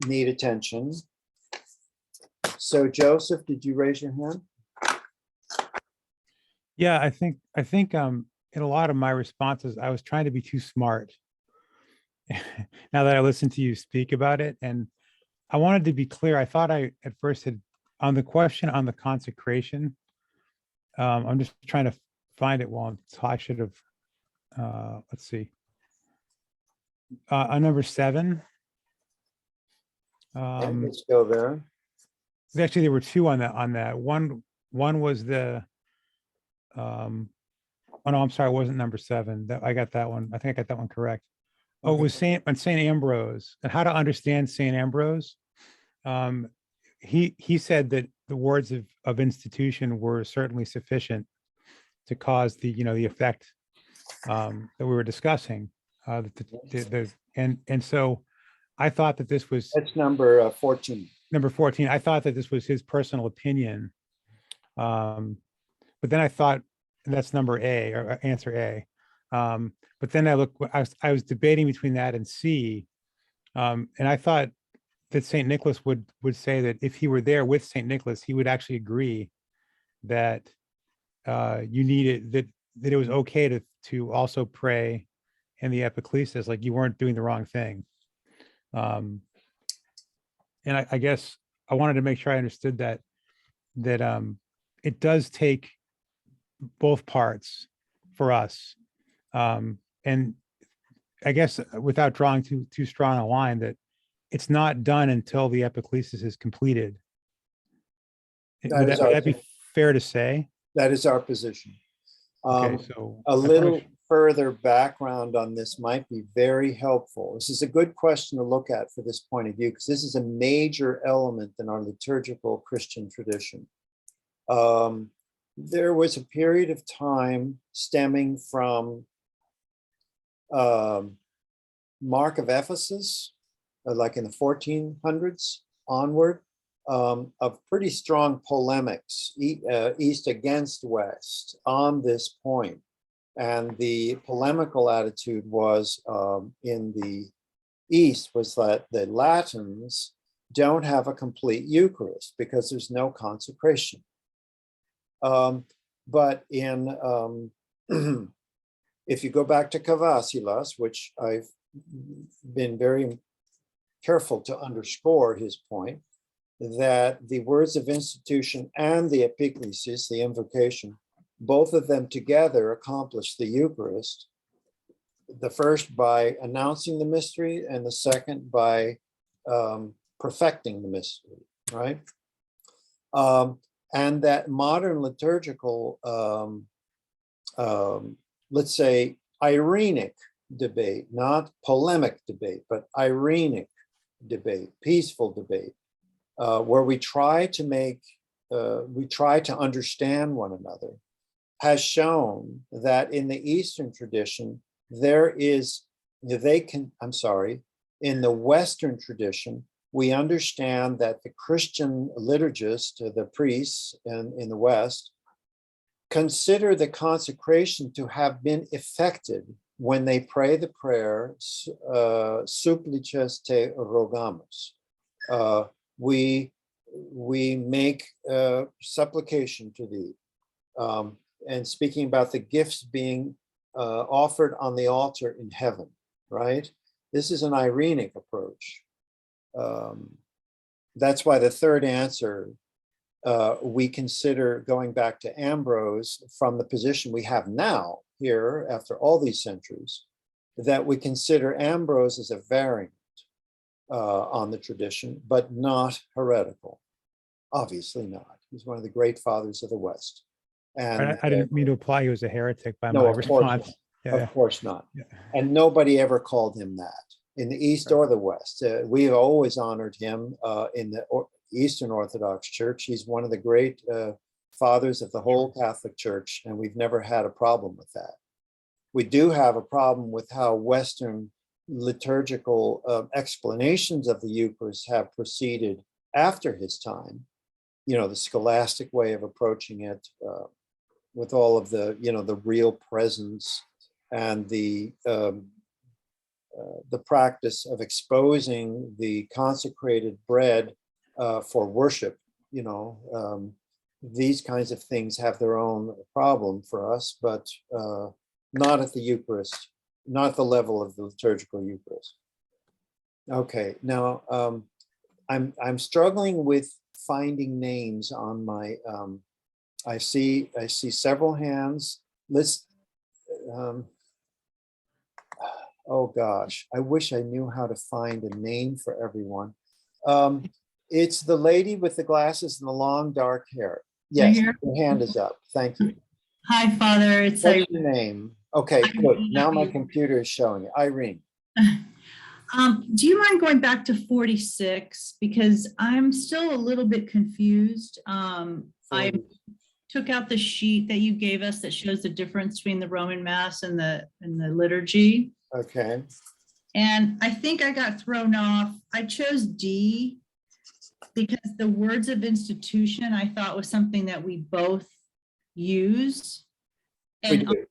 need attention. So Joseph, did you raise your hand? Yeah, I think in a lot of my responses, I was trying to be too smart. Now that I listened to you speak about it, and I wanted to be clear, I thought I at first had, on the question on the consecration, I'm just trying to find it. Well, I should have, let's see. On number 7. Let's go there. Actually, there were 2 on that. One was the, oh no, I'm sorry, it wasn't number 7. I got that one. I think I got that one correct. Oh, it was Saint Ambrose, and how to understand Saint Ambrose. He said that the words of institution were certainly sufficient to cause the effect that we were discussing. And so I thought that this was That's number 14. number 14. I thought that this was his personal opinion, but then I thought that's number A, or answer A. But then I was debating between that and C, and I thought that St. Nicholas would say that if he were there with St. Nicholas, he would actually agree that you needed that it was okay to also pray in the epiclesis, like you weren't doing the wrong thing. And I guess I wanted to make sure I understood that it does take both parts for us. And I guess without drawing too strong a line, that it's not done until the epiclesis is completed. Would that be fair to say? That is our position. Okay, so a little further background on this might be very helpful. This is a good question to look at for this point of view, because this is a major element in our liturgical Christian tradition. There was a period of time stemming from Mark of Ephesus, like in the 1400s onward, of pretty strong polemics, East against West, on this point. And the polemical attitude was in the East was that the Latins don't have a complete Eucharist because there's no consecration. But in if you go back to Cavasilas, which I've been very careful to underscore his point, that the words of institution and the epiclesis, the invocation, both of them together accomplish the Eucharist. the first by announcing the mystery, and the second by perfecting the mystery, right? And that modern liturgical, let's say, Irenic debate, not polemic debate, but Irenic debate, peaceful debate, where we try to understand one another, has shown that in the Eastern tradition, in the Western tradition, we understand that the Christian liturgists, the priests in the West, consider the consecration to have been effected when they pray the prayer, supplices te rogamus. We make supplication to thee. And speaking about the gifts being offered on the altar in heaven, right? This is an Irenic approach. That's why the third answer, we consider, going back to Ambrose, from the position we have now here after all these centuries, that we consider Ambrose as a variant on the tradition, but not heretical. Obviously not. He's one of the great fathers of the West. And I didn't mean to imply he was a heretic by no, my of course response. not. Yeah. Of course not. Yeah. And nobody ever called him that in the East or the West. We've always honored him in the Eastern Orthodox Church. He's one of the great fathers of the whole Catholic Church, and we've never had a problem with that. We do have a problem with how Western liturgical explanations of the Eucharist have proceeded after his time. You know, the scholastic way of approaching it, with all of the, the real presence and the practice of exposing the consecrated bread for worship. These kinds of things have their own problem for us, but not at the Eucharist, not at the level of the liturgical Eucharist. Okay, now I'm struggling with finding names on my. I see several hands. Oh gosh, I wish I knew how to find a name for everyone. It's the lady with the glasses and the long dark hair. Yes, Right your hand is up. Thank you. Hi, Father. It's What's your name? Okay, good. Irene. Now my computer is showing it. Irene. Do you mind going back to 46? Because I'm still a little bit confused. I took out the sheet that you gave us that shows the difference between the Roman Mass and the liturgy. Okay. And I think I got thrown off. I chose D because the words of institution I thought was something that we both use. We do.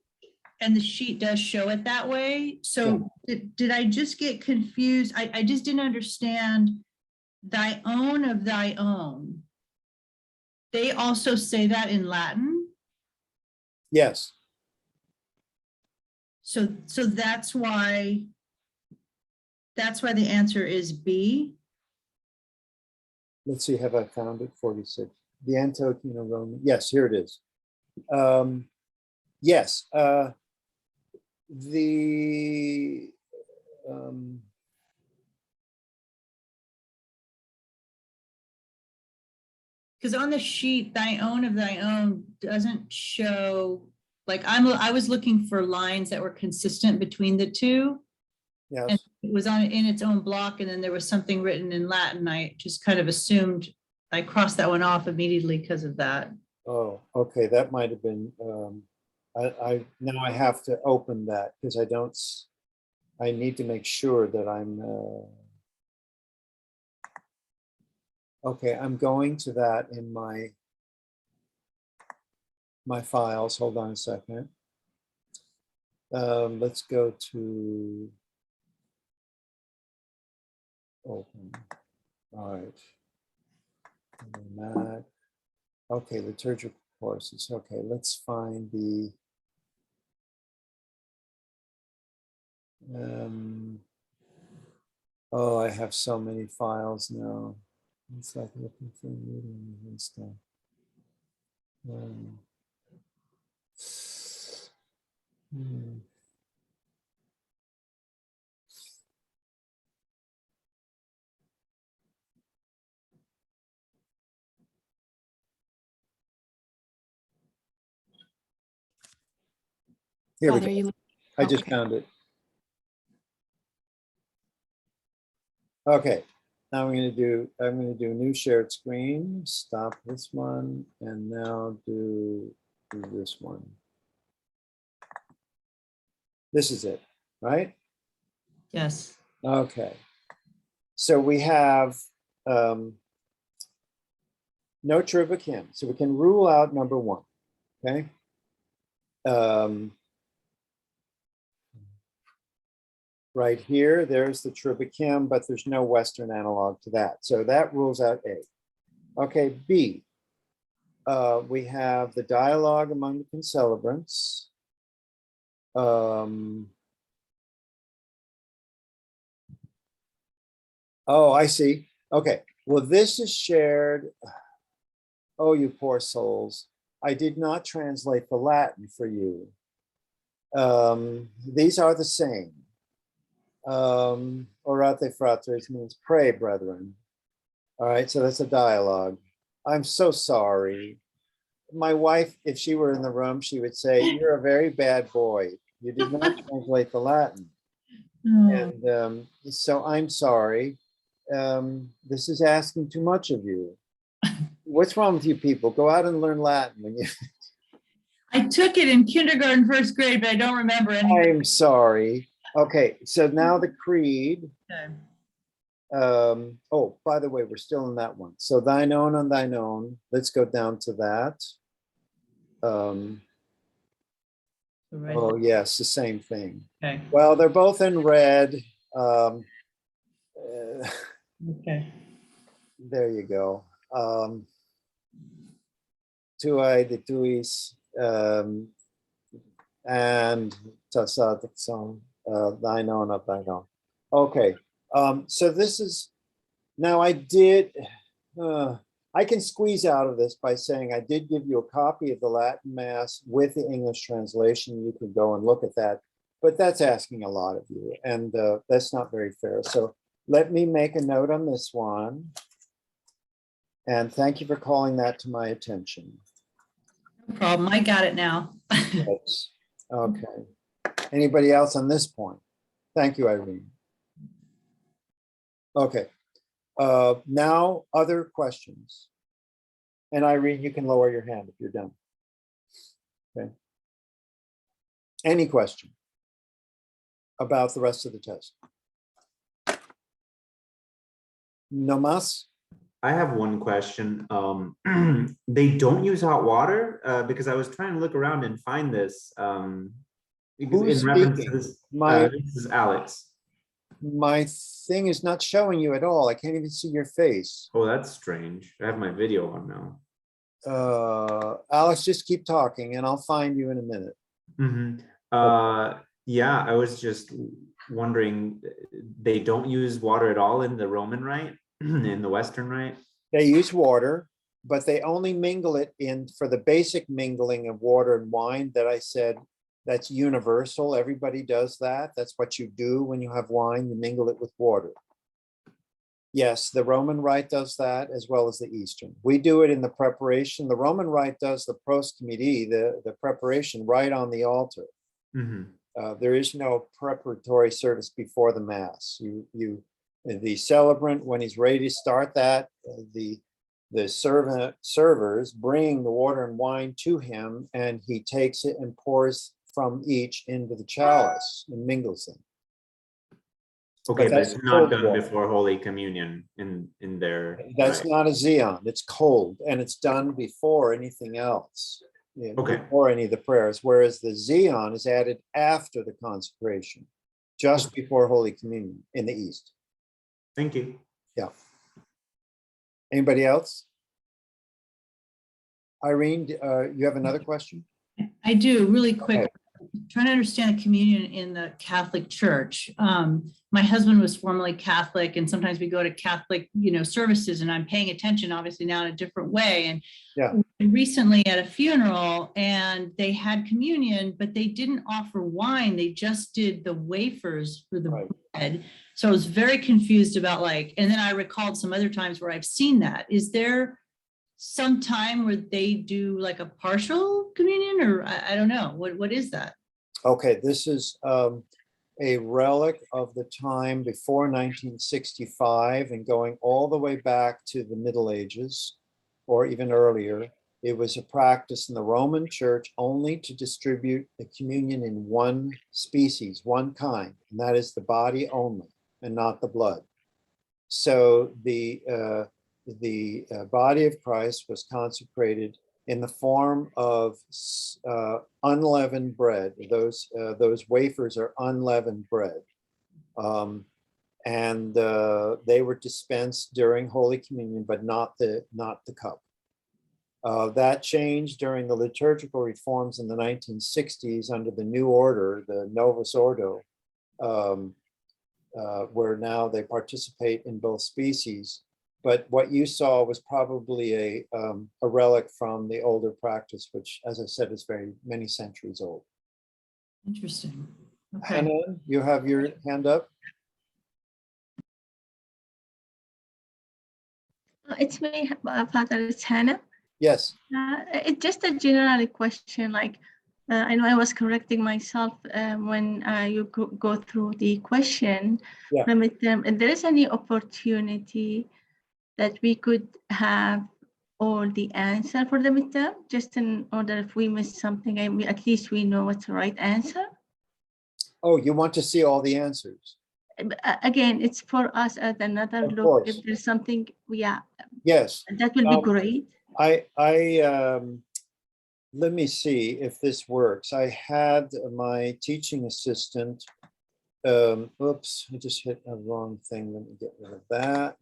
And the sheet does show it that way. So did I just get confused? I just didn't understand thy own of thy own. They also say that in Latin. Yes. So that's why the answer is B. Let's see, have I found it? 46. The Antochino Roman. Yes, here it is. Yes. Because on the sheet, thy own of thy own doesn't show, like I was looking for lines that were consistent between the two. Yes. And it was in its own block, and then there was something written in Latin. I just kind of assumed, I crossed that one off immediately because of that. Oh, okay. That might have been. Now I have to open that because I need to make sure that I'm. Okay, I'm going to that in my files. Hold on a second. Let's go to open. All right. Mac. Okay, liturgical courses. Okay, let's find the. Oh, I have so many files now. It's like looking for meetings and stuff. Here we Father, go. you. I Oh, just okay. found it. Okay, now I'm going to do new shared screen, stop this one, and now do this one. This is it, right? Yes. Okay. So we have no tribacim. So we can rule out number one, okay? Right here, there's the tribacim, but there's no Western analog to that. So that rules out A. Okay, B. We have the dialogue among the concelebrants. Oh, I see. Okay, well, this is shared. Oh, you poor souls. I did not translate the Latin for you. These are the same. Orate fratres means pray, brethren. All right, so that's a dialogue. I'm so sorry. My wife, if she were in the room, she would say, you're a very bad boy. You did not translate the Latin. And so I'm sorry. This is asking too much of you. What's wrong with you people? Go out and learn Latin. When you I took it in kindergarten, first grade, but I don't remember anything. I'm sorry. Okay, so now the creed. Okay. Oh, by the way, we're still in that one. So thine own on thine own. Let's go down to that. Right. Oh, yes, the same thing. Okay. Well, they're both in red. Okay. There you go. Tuai de tuis and tasadixon, thine own of thine own. Okay. So this is, now I did, I can squeeze out of this by saying I did give you a copy of the Latin Mass with the English translation. You could go and look at that, but that's asking a lot of you, and that's not very fair. So let me make a note on this one. And thank you for calling that to my attention. No problem. I got it now. Yes. Okay. Anybody else on this point? Thank you, Irene. Okay. Now, other questions. And Irene, you can lower your hand if you're done. Okay. Any question about the rest of the test? No más? I have one question. They don't use hot water because I was trying to look around and find this. Because Who's in reference to speaking? this, My this is Alex. thing is not showing you at all. I can't even see your face. Oh, that's strange. I have my video on now. Alex, just keep talking and I'll find you in a minute. Mm-hmm. Yeah, I was just wondering, they don't use water at all in the Roman Rite, in the Western Rite? They use water, but they only mingle it in for the basic mingling of water and wine that I said. That's universal. Everybody does that. That's what you do when you have wine. You mingle it with water. Yes, the Roman Rite does that as well as the Eastern. We do it in the preparation. The Roman Rite does the proscomidi, the preparation right on the altar. There is no preparatory service before the Mass. The celebrant, when he's ready to start that, the servers bring the water and wine to him, and he takes it and pours from each into the chalice and mingles them. Okay, but that's it's not done water. before Holy Communion in their. That's Rite. not a Xeon. It's cold, and it's done before anything else. Okay. Before any of the prayers, whereas the Xeon is added after the consecration, just before Holy Communion in the East. Thank you. Yeah. Anybody else? Irene, you have another question? I do, really quick. Okay. Trying to understand the communion in the Catholic Church. My husband was formerly Catholic, and sometimes we go to Catholic, services, and I'm paying attention, obviously now in a different way. And Yeah. recently at a funeral, and they had communion, but they didn't offer wine. They just did the wafers for the bread. So I was very confused about and then I recalled some other times where I've seen that. Is there some time where they do like a partial communion, or I don't know, what is that? Okay, this is a relic of the time before 1965 and going all the way back to the Middle Ages or even earlier. It was a practice in the Roman Church only to distribute the communion in one species, one kind, and that is the body only and not the blood. So the body of Christ was consecrated in the form of unleavened bread. Those wafers are unleavened bread. And they were dispensed during Holy Communion, but not the cup. That changed during the liturgical reforms in the 1960s under the new order, the Novus Ordo, where now they participate in both species. But what you saw was probably a relic from the older practice, which, as I said, is many centuries old. Interesting. Okay. Hannah, you have your hand up? It's me, Father, it's Hannah. Yes. It's just a general question. Like, I know I was correcting myself when you go through the question. Yeah. If there is any opportunity that we could have all the answer for the midterm, just in order if we miss something, at least we know what's the right answer. Oh, you want to see all the answers? Again, it's for us as another Of look. course. If there's something, yeah, Yes. that will be great. Let me see if this works. I had my teaching assistant. Oops, I just hit a wrong thing. Let me get rid of that.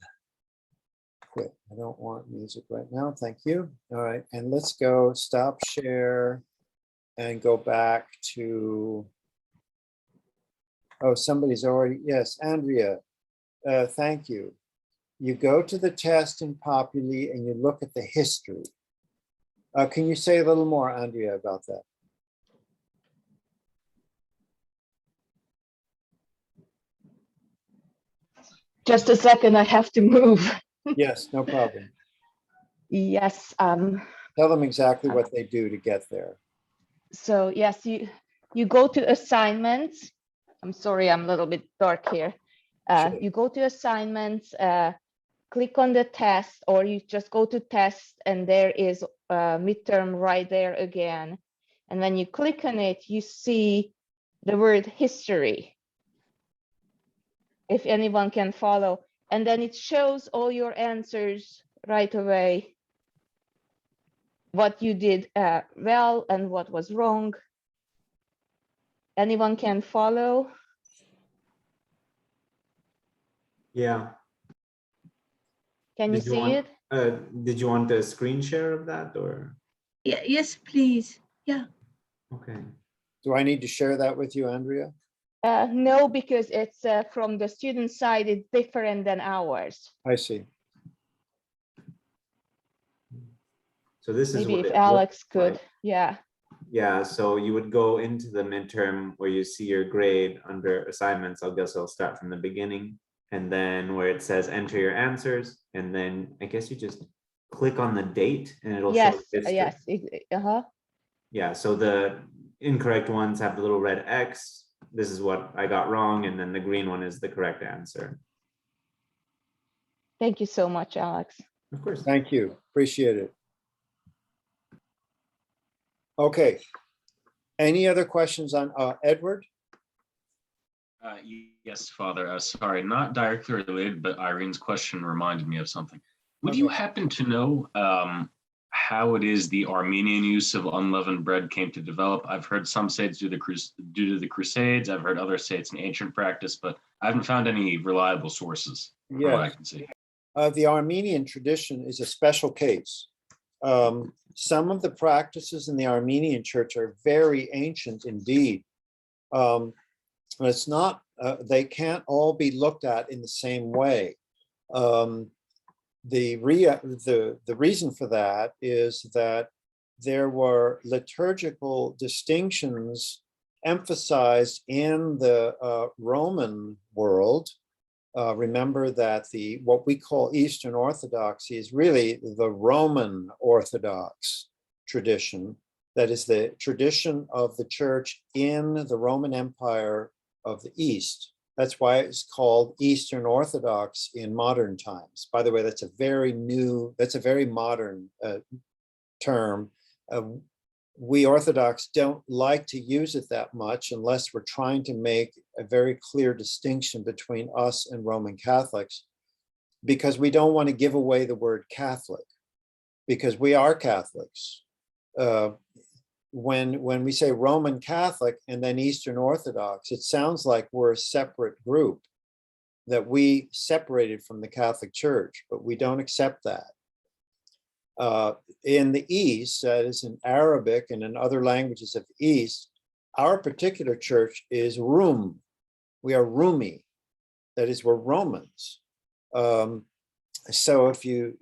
Quit. I don't want music right now. Thank you. All right, and let's go stop share and go back to. Oh, somebody's already, yes, Andrea, thank you. You go to the test in Populi and you look at the history. Can you say a little more, Andrea, about that? Just a second, I have to move. Yes, no problem. Yes. Tell them exactly what they do to get there. So yes, you go to assignments. I'm sorry, I'm a little bit dark here. Sure. You go to assignments, click on the test, or you just go to test, and there is a midterm right there again. And when you click on it, you see the word history, if anyone can follow. And then it shows all your answers right away, what you did well and what was wrong. Anyone can follow? Yeah. Can you see it? Did you want a screen share of that or? Yeah, yes, please. Yeah. Okay. Do I need to share that with you, Andrea? No, because it's from the student side, it's different than ours. I see. So this is Maybe what if it Alex looks could, like. yeah. Yeah, so you would go into the midterm where you see your grade under assignments. I guess I'll start from the beginning. And then where it says enter your answers. And then I guess you just click on the date and it'll show history. Yes, Yeah, so the incorrect ones have the little red X. This is what I got wrong. And then the green one is the correct answer. Thank you so much, Alex. Of course. Thank you. Appreciate it. Okay. Any other questions on Edward? Yes, Father. Sorry, not directly related, but Irene's question reminded me of something. Would you happen to know how it is the Armenian use of unleavened bread came to develop? I've heard some say it's due to the Crusades. I've heard others say it's an ancient practice, but I haven't found any reliable sources from what I can see. The Armenian tradition is a special case. Some of the practices in the Armenian church are very ancient indeed. It's not, they can't all be looked at in the same way. The reason for that is that there were liturgical distinctions emphasized in the Roman world. Remember that what we call Eastern Orthodoxy is really the Roman Orthodox tradition. that is the tradition of the church in the Roman Empire of the East. That's why it's called Eastern Orthodox in modern times. By the way, that's a very modern term. We Orthodox don't like to use it that much unless we're trying to make a very clear distinction between us and Roman Catholics, because we don't want to give away the word Catholic, because we are Catholics. When we say Roman Catholic and then Eastern Orthodox, it sounds like we're a separate group, that we separated from the Catholic Church, but we don't accept that. In the East, that is in Arabic and in other languages of the East, our particular church is Rum. We are Rumi, that is, we're Romans. So if you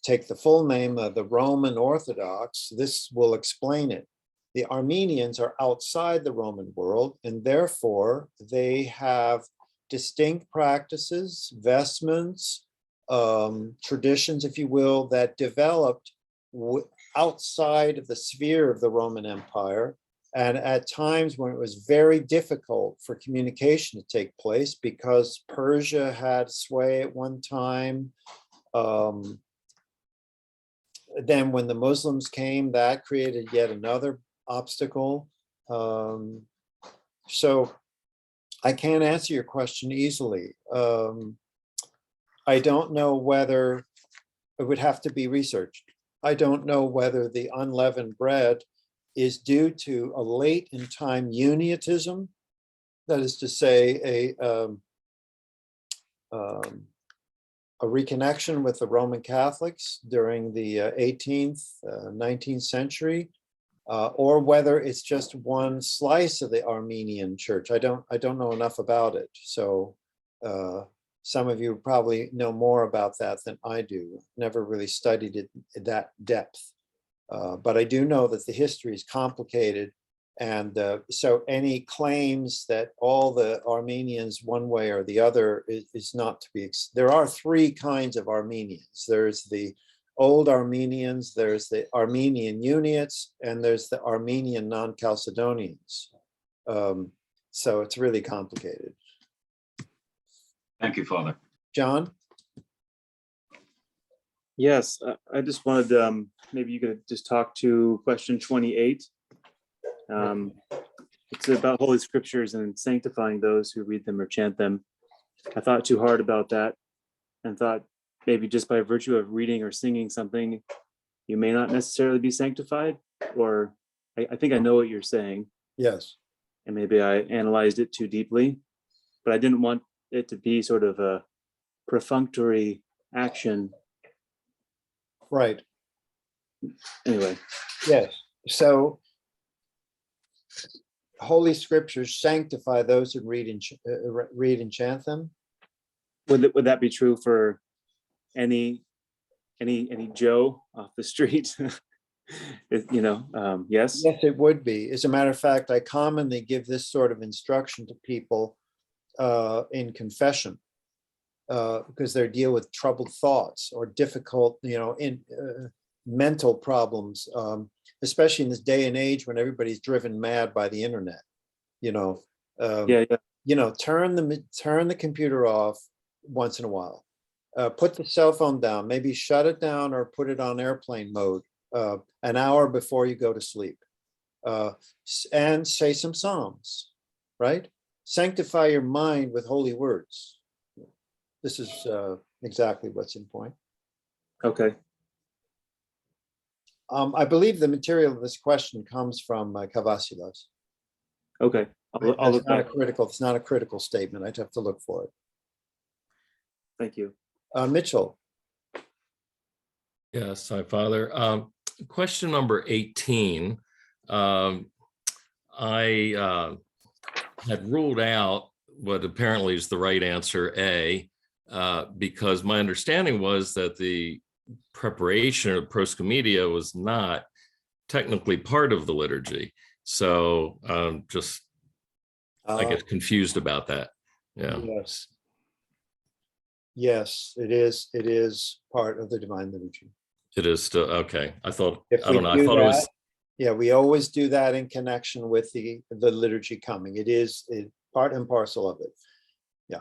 take the full name of the Roman Orthodox, this will explain it. The Armenians are outside the Roman world, and therefore they have distinct practices, vestments, traditions, if you will, that developed outside of the sphere of the Roman Empire. And at times when it was very difficult for communication to take place because Persia had sway at one time, then when the Muslims came, that created yet another obstacle. So I can't answer your question easily. I don't know whether, it would have to be researched. I don't know whether the unleavened bread is due to a late in time uniatism, that is to say a reconnection with the Roman Catholics during the 18th, 19th century, or whether it's just one slice of the Armenian church. I don't know enough about it. So some of you probably know more about that than I do. Never really studied it in that depth. But I do know that the history is complicated. And so any claims that all the Armenians one way or the other is not to be, there are three kinds of Armenians. There's the old Armenians, there's the Armenian Uniates, and there's the Armenian non-Chalcedonians. So it's really complicated. Thank you, Father. John? Yes, I just wanted, maybe you could just talk to question 28. It's about Holy Scriptures and sanctifying those who read them or chant them. I thought too hard about that and thought maybe just by virtue of reading or singing something, you may not necessarily be sanctified, or I think I know what you're saying. Yes. And maybe I analyzed it too deeply, but I didn't want it to be sort of a perfunctory action. Right. Anyway. Yes. So Holy Scriptures sanctify those who read and chant them. Would that be true for any Joe off the street? Yes. Yes, it would be. As a matter of fact, I commonly give this sort of instruction to people in confession because they deal with troubled thoughts or difficult, mental problems, especially in this day and age when everybody's driven mad by the internet. Turn the computer off once in a while. Put the cell phone down, maybe shut it down or put it on airplane mode an hour before you go to sleep, and say some psalms, right? Sanctify your mind with holy words. This is exactly what's in point. Okay. I believe the material of this question comes from Kavasilas. Okay. I'll look back. It's not a critical statement. I'd have to look for it. Thank you. Mitchell. Yes, hi, Father. Question number 18. I had ruled out what apparently is the right answer, A, because my understanding was that the preparation of proscomedia was not technically part of the liturgy. So I get confused about that. Yeah. Yes, it is. It is part of the divine liturgy. It is still okay. I thought If I don't know. I thought it was Yeah, we always do that in connection with the liturgy coming. It is part and parcel of it. Yeah.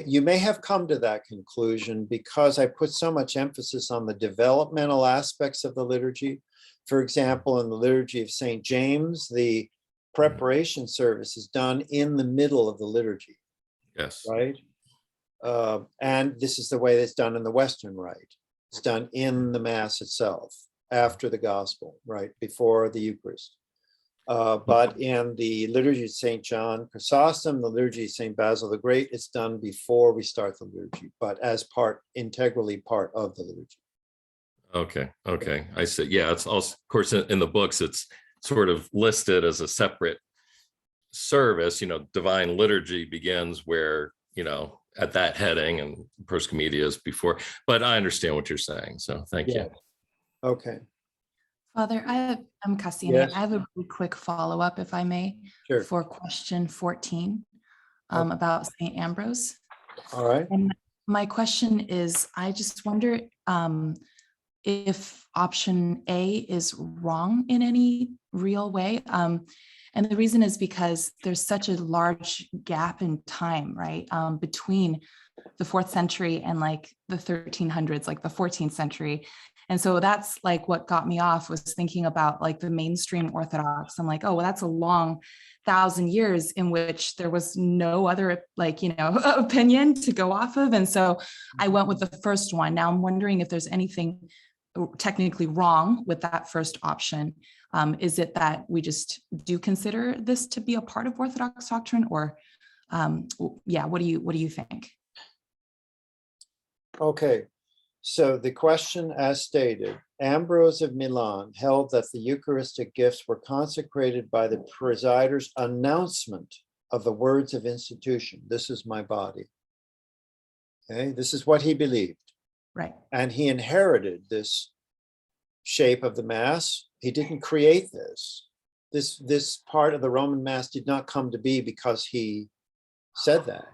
You may have come to that conclusion because I put so much emphasis on the developmental aspects of the liturgy. For example, in the liturgy of St. James, the preparation service is done in the middle of the liturgy. Yes. Right? And this is the way it's done in the Western Rite. It's done in the Mass itself, after the Gospel, right, before the Eucharist. But in the liturgy of St. John Chrysostom, the liturgy of St. Basil the Great, it's done before we start the liturgy, but as integrally part of the liturgy. Okay. I see. Yeah, it's also, of course, in the books, it's sort of listed as a separate service. Divine liturgy begins where, at that heading, and proscomedia is before. But I understand what you're saying, so thank you. Okay. Father, I'm Cassini. Yes. I have a really quick follow-up, if I may, Sure. for question 14 Okay. about St. Ambrose. All right. And my question is, I just wonder if option A is wrong in any real way. And the reason is because there's such a large gap in time, right, between the 4th century and like the 1300s, like the 14th century. And so that's like what got me off, was thinking about like the mainstream Orthodox. I'm like, oh, well, that's a long 1,000 years in which there was no other, opinion to go off of. And so I went with the first one. Now I'm wondering if there's anything technically wrong with that first option. Is it that we just do consider this to be a part of Orthodox doctrine, or what do you think? Okay, so the question as stated, Ambrose of Milan held that the Eucharistic gifts were consecrated by the presider's announcement of the words of institution. This is my body. Okay, this is what he believed. Right. And he inherited this shape of the Mass. He didn't create this. This part of the Roman Mass did not come to be because he said that.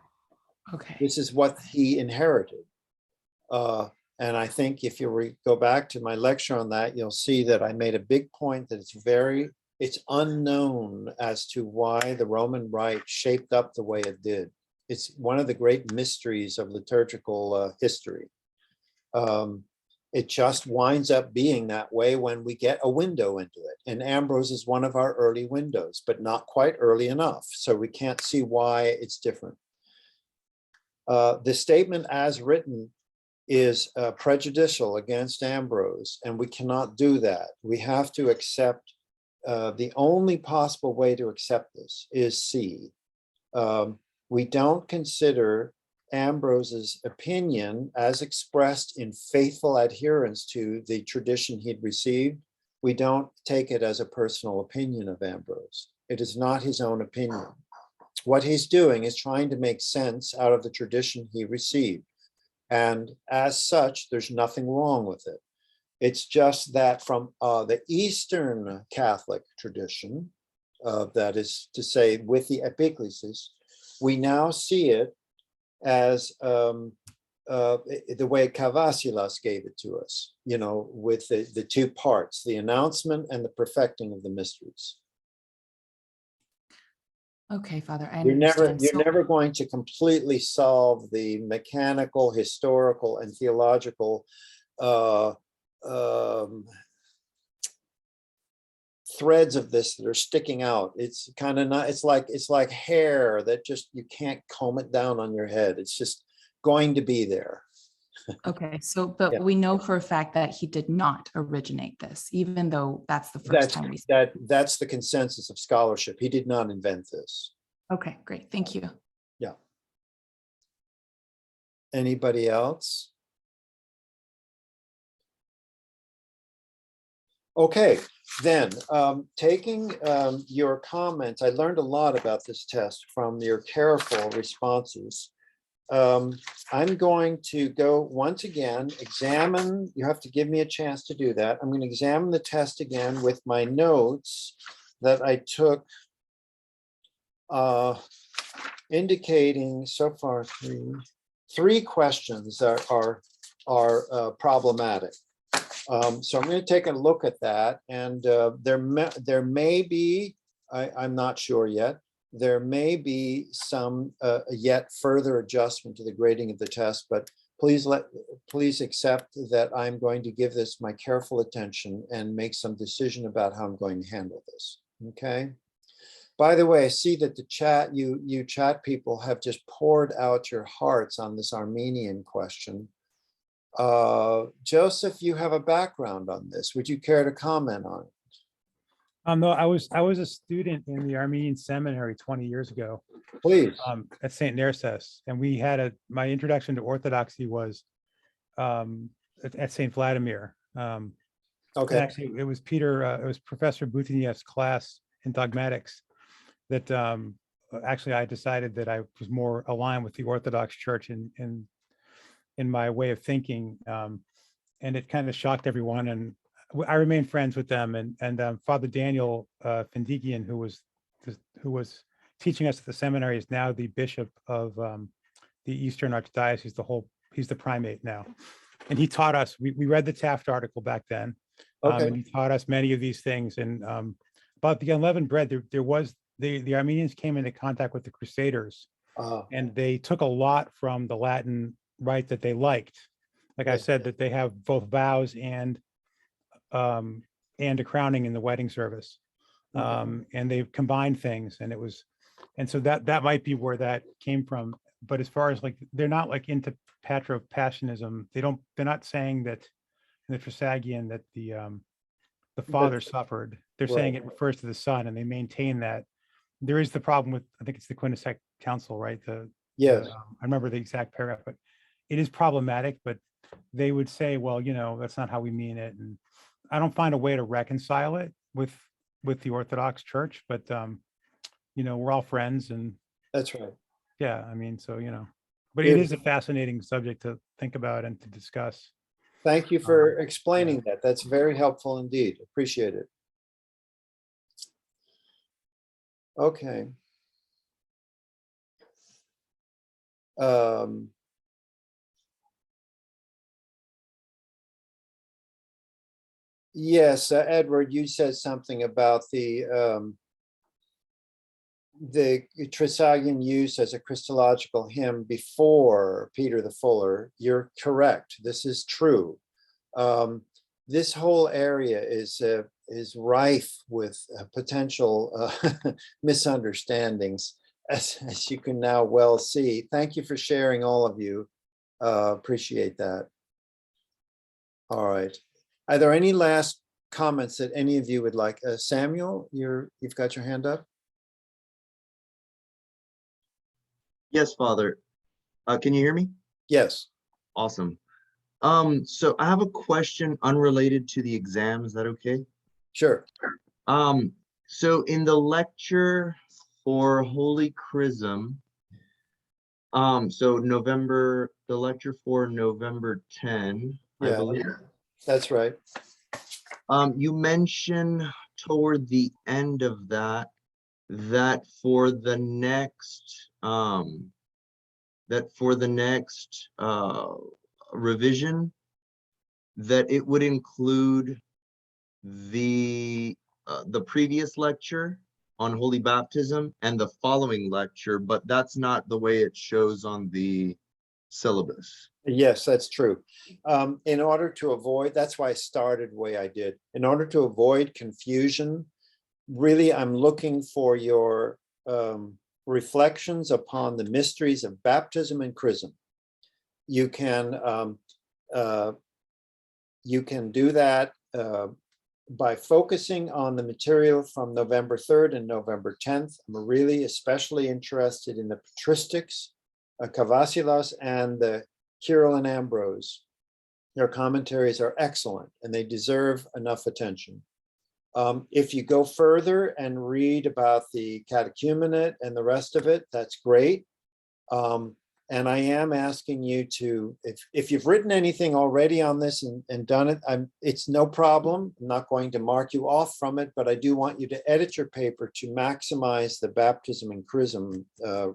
Okay. This is what he inherited. And I think if you go back to my lecture on that, you'll see that I made a big point that it's unknown as to why the Roman Rite shaped up the way it did. It's one of the great mysteries of liturgical history. It just winds up being that way when we get a window into it. And Ambrose is one of our early windows, but not quite early enough. So we can't see why it's different. The statement as written is prejudicial against Ambrose, and we cannot do that. We have to accept, the only possible way to accept this is C. We don't consider Ambrose's opinion as expressed in faithful adherence to the tradition he'd received. We don't take it as a personal opinion of Ambrose. It is not his own opinion. What he's doing is trying to make sense out of the tradition he received. And as such, there's nothing wrong with it. It's just that from the Eastern Catholic tradition, that is to say with the epiclesis, we now see it as the way Cavasilas gave it to us, with the two parts, the announcement and the perfecting of the mysteries. Okay, Father, I You're understand. never going to completely solve the mechanical, historical, and theological threads of this that are sticking out. It's kind of not, it's like hair that just, you can't comb it down on your head. It's just going to be there. Okay, so, but we know for a fact that he did not originate this, even though that's the first time we see it. That's the consensus of scholarship. He did not invent this. Okay, great. Thank you. Yeah. Anybody else? Okay, then taking your comments, I learned a lot about this test from your careful responses. I'm going to go once again, examine, you have to give me a chance to do that. I'm going to examine the test again with my notes that I took, indicating so far three questions that are problematic. So I'm going to take a look at that, and there may be, I'm not sure yet, there may be some yet further adjustment to the grading of the test, but please accept that I'm going to give this my careful attention and make some decision about how I'm going to handle this. Okay. By the way, I see that the chat, you chat people have just poured out your hearts on this Armenian question. Joseph, you have a background on this. Would you care to comment on it? No, I was a student in the Armenian seminary 20 years ago. Please. At St. Nerses, and we had my introduction to Orthodoxy was at St. Vladimir. Okay. Actually, it was it was Professor Butiniev's class in dogmatics that actually I decided that I was more aligned with the Orthodox Church in my way of thinking, and it kind of shocked everyone. And I remained friends with them, and Father Daniel Fendigian, who was teaching us at the seminary, is now the bishop of the Eastern Archdiocese. He's the primate now, and he taught us. We read the Taft article back then, and he taught us many of these things. And about the unleavened bread, there was the Armenians came into contact with the Crusaders, and they took a lot from the Latin rite that they liked. Like I said, that they have both vows and a crowning in the wedding service, and they've combined things, and so that might be where that came from. But as far as like, they're not like into patro-passionism. They're not saying that in the Trisagion that the Father suffered. They're saying it refers to the Son, and they maintain that. There is the problem with, I think it's the Quinnipiac Council, right? Yes. I remember the exact paragraph, but it is problematic. But they would say, well, that's not how we mean it, and I don't find a way to reconcile it with the Orthodox Church. But we're all friends, and that's right. Yeah, I mean, so but it is a fascinating subject to think about and to discuss. Thank you for explaining that. That's very helpful indeed. Appreciate it. Okay. Yes, Edward, you said something about the Trisagion use as a Christological hymn before Peter the Fuller. You're correct. This is true. This whole area is rife with potential misunderstandings, as you can now well see. Thank you for sharing, all of you. Appreciate that. All right. Are there any last comments that any of you would like? Samuel, you've got your hand up. Yes, Father. Can you hear me? Yes. Awesome. So I have a question unrelated to the exam. Is that okay? Sure. So in the lecture for Holy Chrism, so the lecture for November 10, I believe. That's right. You mentioned toward the end of that for the next revision, that it would include the previous lecture on Holy Baptism and the following lecture, but that's not the way it shows on the syllabus. Yes, that's true. In order to avoid, that's why I started the way I did. In order to avoid confusion, really, I'm looking for your reflections upon the mysteries of baptism and chrism. You can do that by focusing on the material from November 3rd and November 10th. I'm really especially interested in the patristics, Kavasilas, and the Kirill and Ambrose. Their commentaries are excellent, and they deserve enough attention. If you go further and read about the catechumenate and the rest of it, that's great. And I am asking you to, if you've written anything already on this and done it, it's no problem. I'm not going to mark you off from it, but I do want you to edit your paper to maximize the baptism and chrism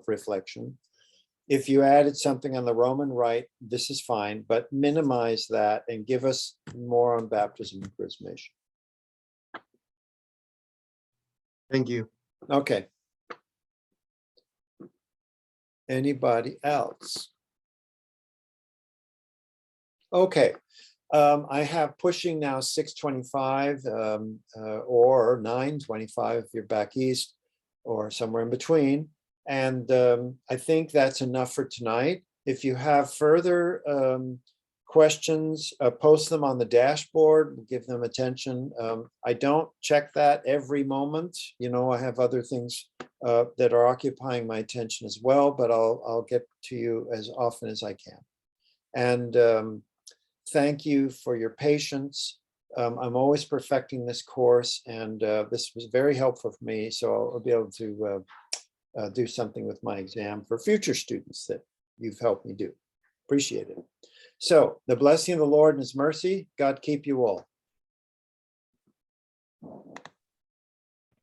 reflection. If you added something on the Roman rite, this is fine, but minimize that and give us more on baptism and chrismation. Thank you. Okay. Anybody else? Okay. I have pushing now 6:25 or 9:25 if you're back east or somewhere in between. And I think that's enough for tonight. If you have further questions, post them on the dashboard, give them attention. I don't check that every moment. You know, I have other things that are occupying my attention as well, but I'll get to you as often as I can. And thank you for your patience. I'm always perfecting this course, and this was very helpful for me, so I'll be able to do something with my exam for future students that you've helped me do. Appreciate it. So the blessing of the Lord and his mercy, God keep you all.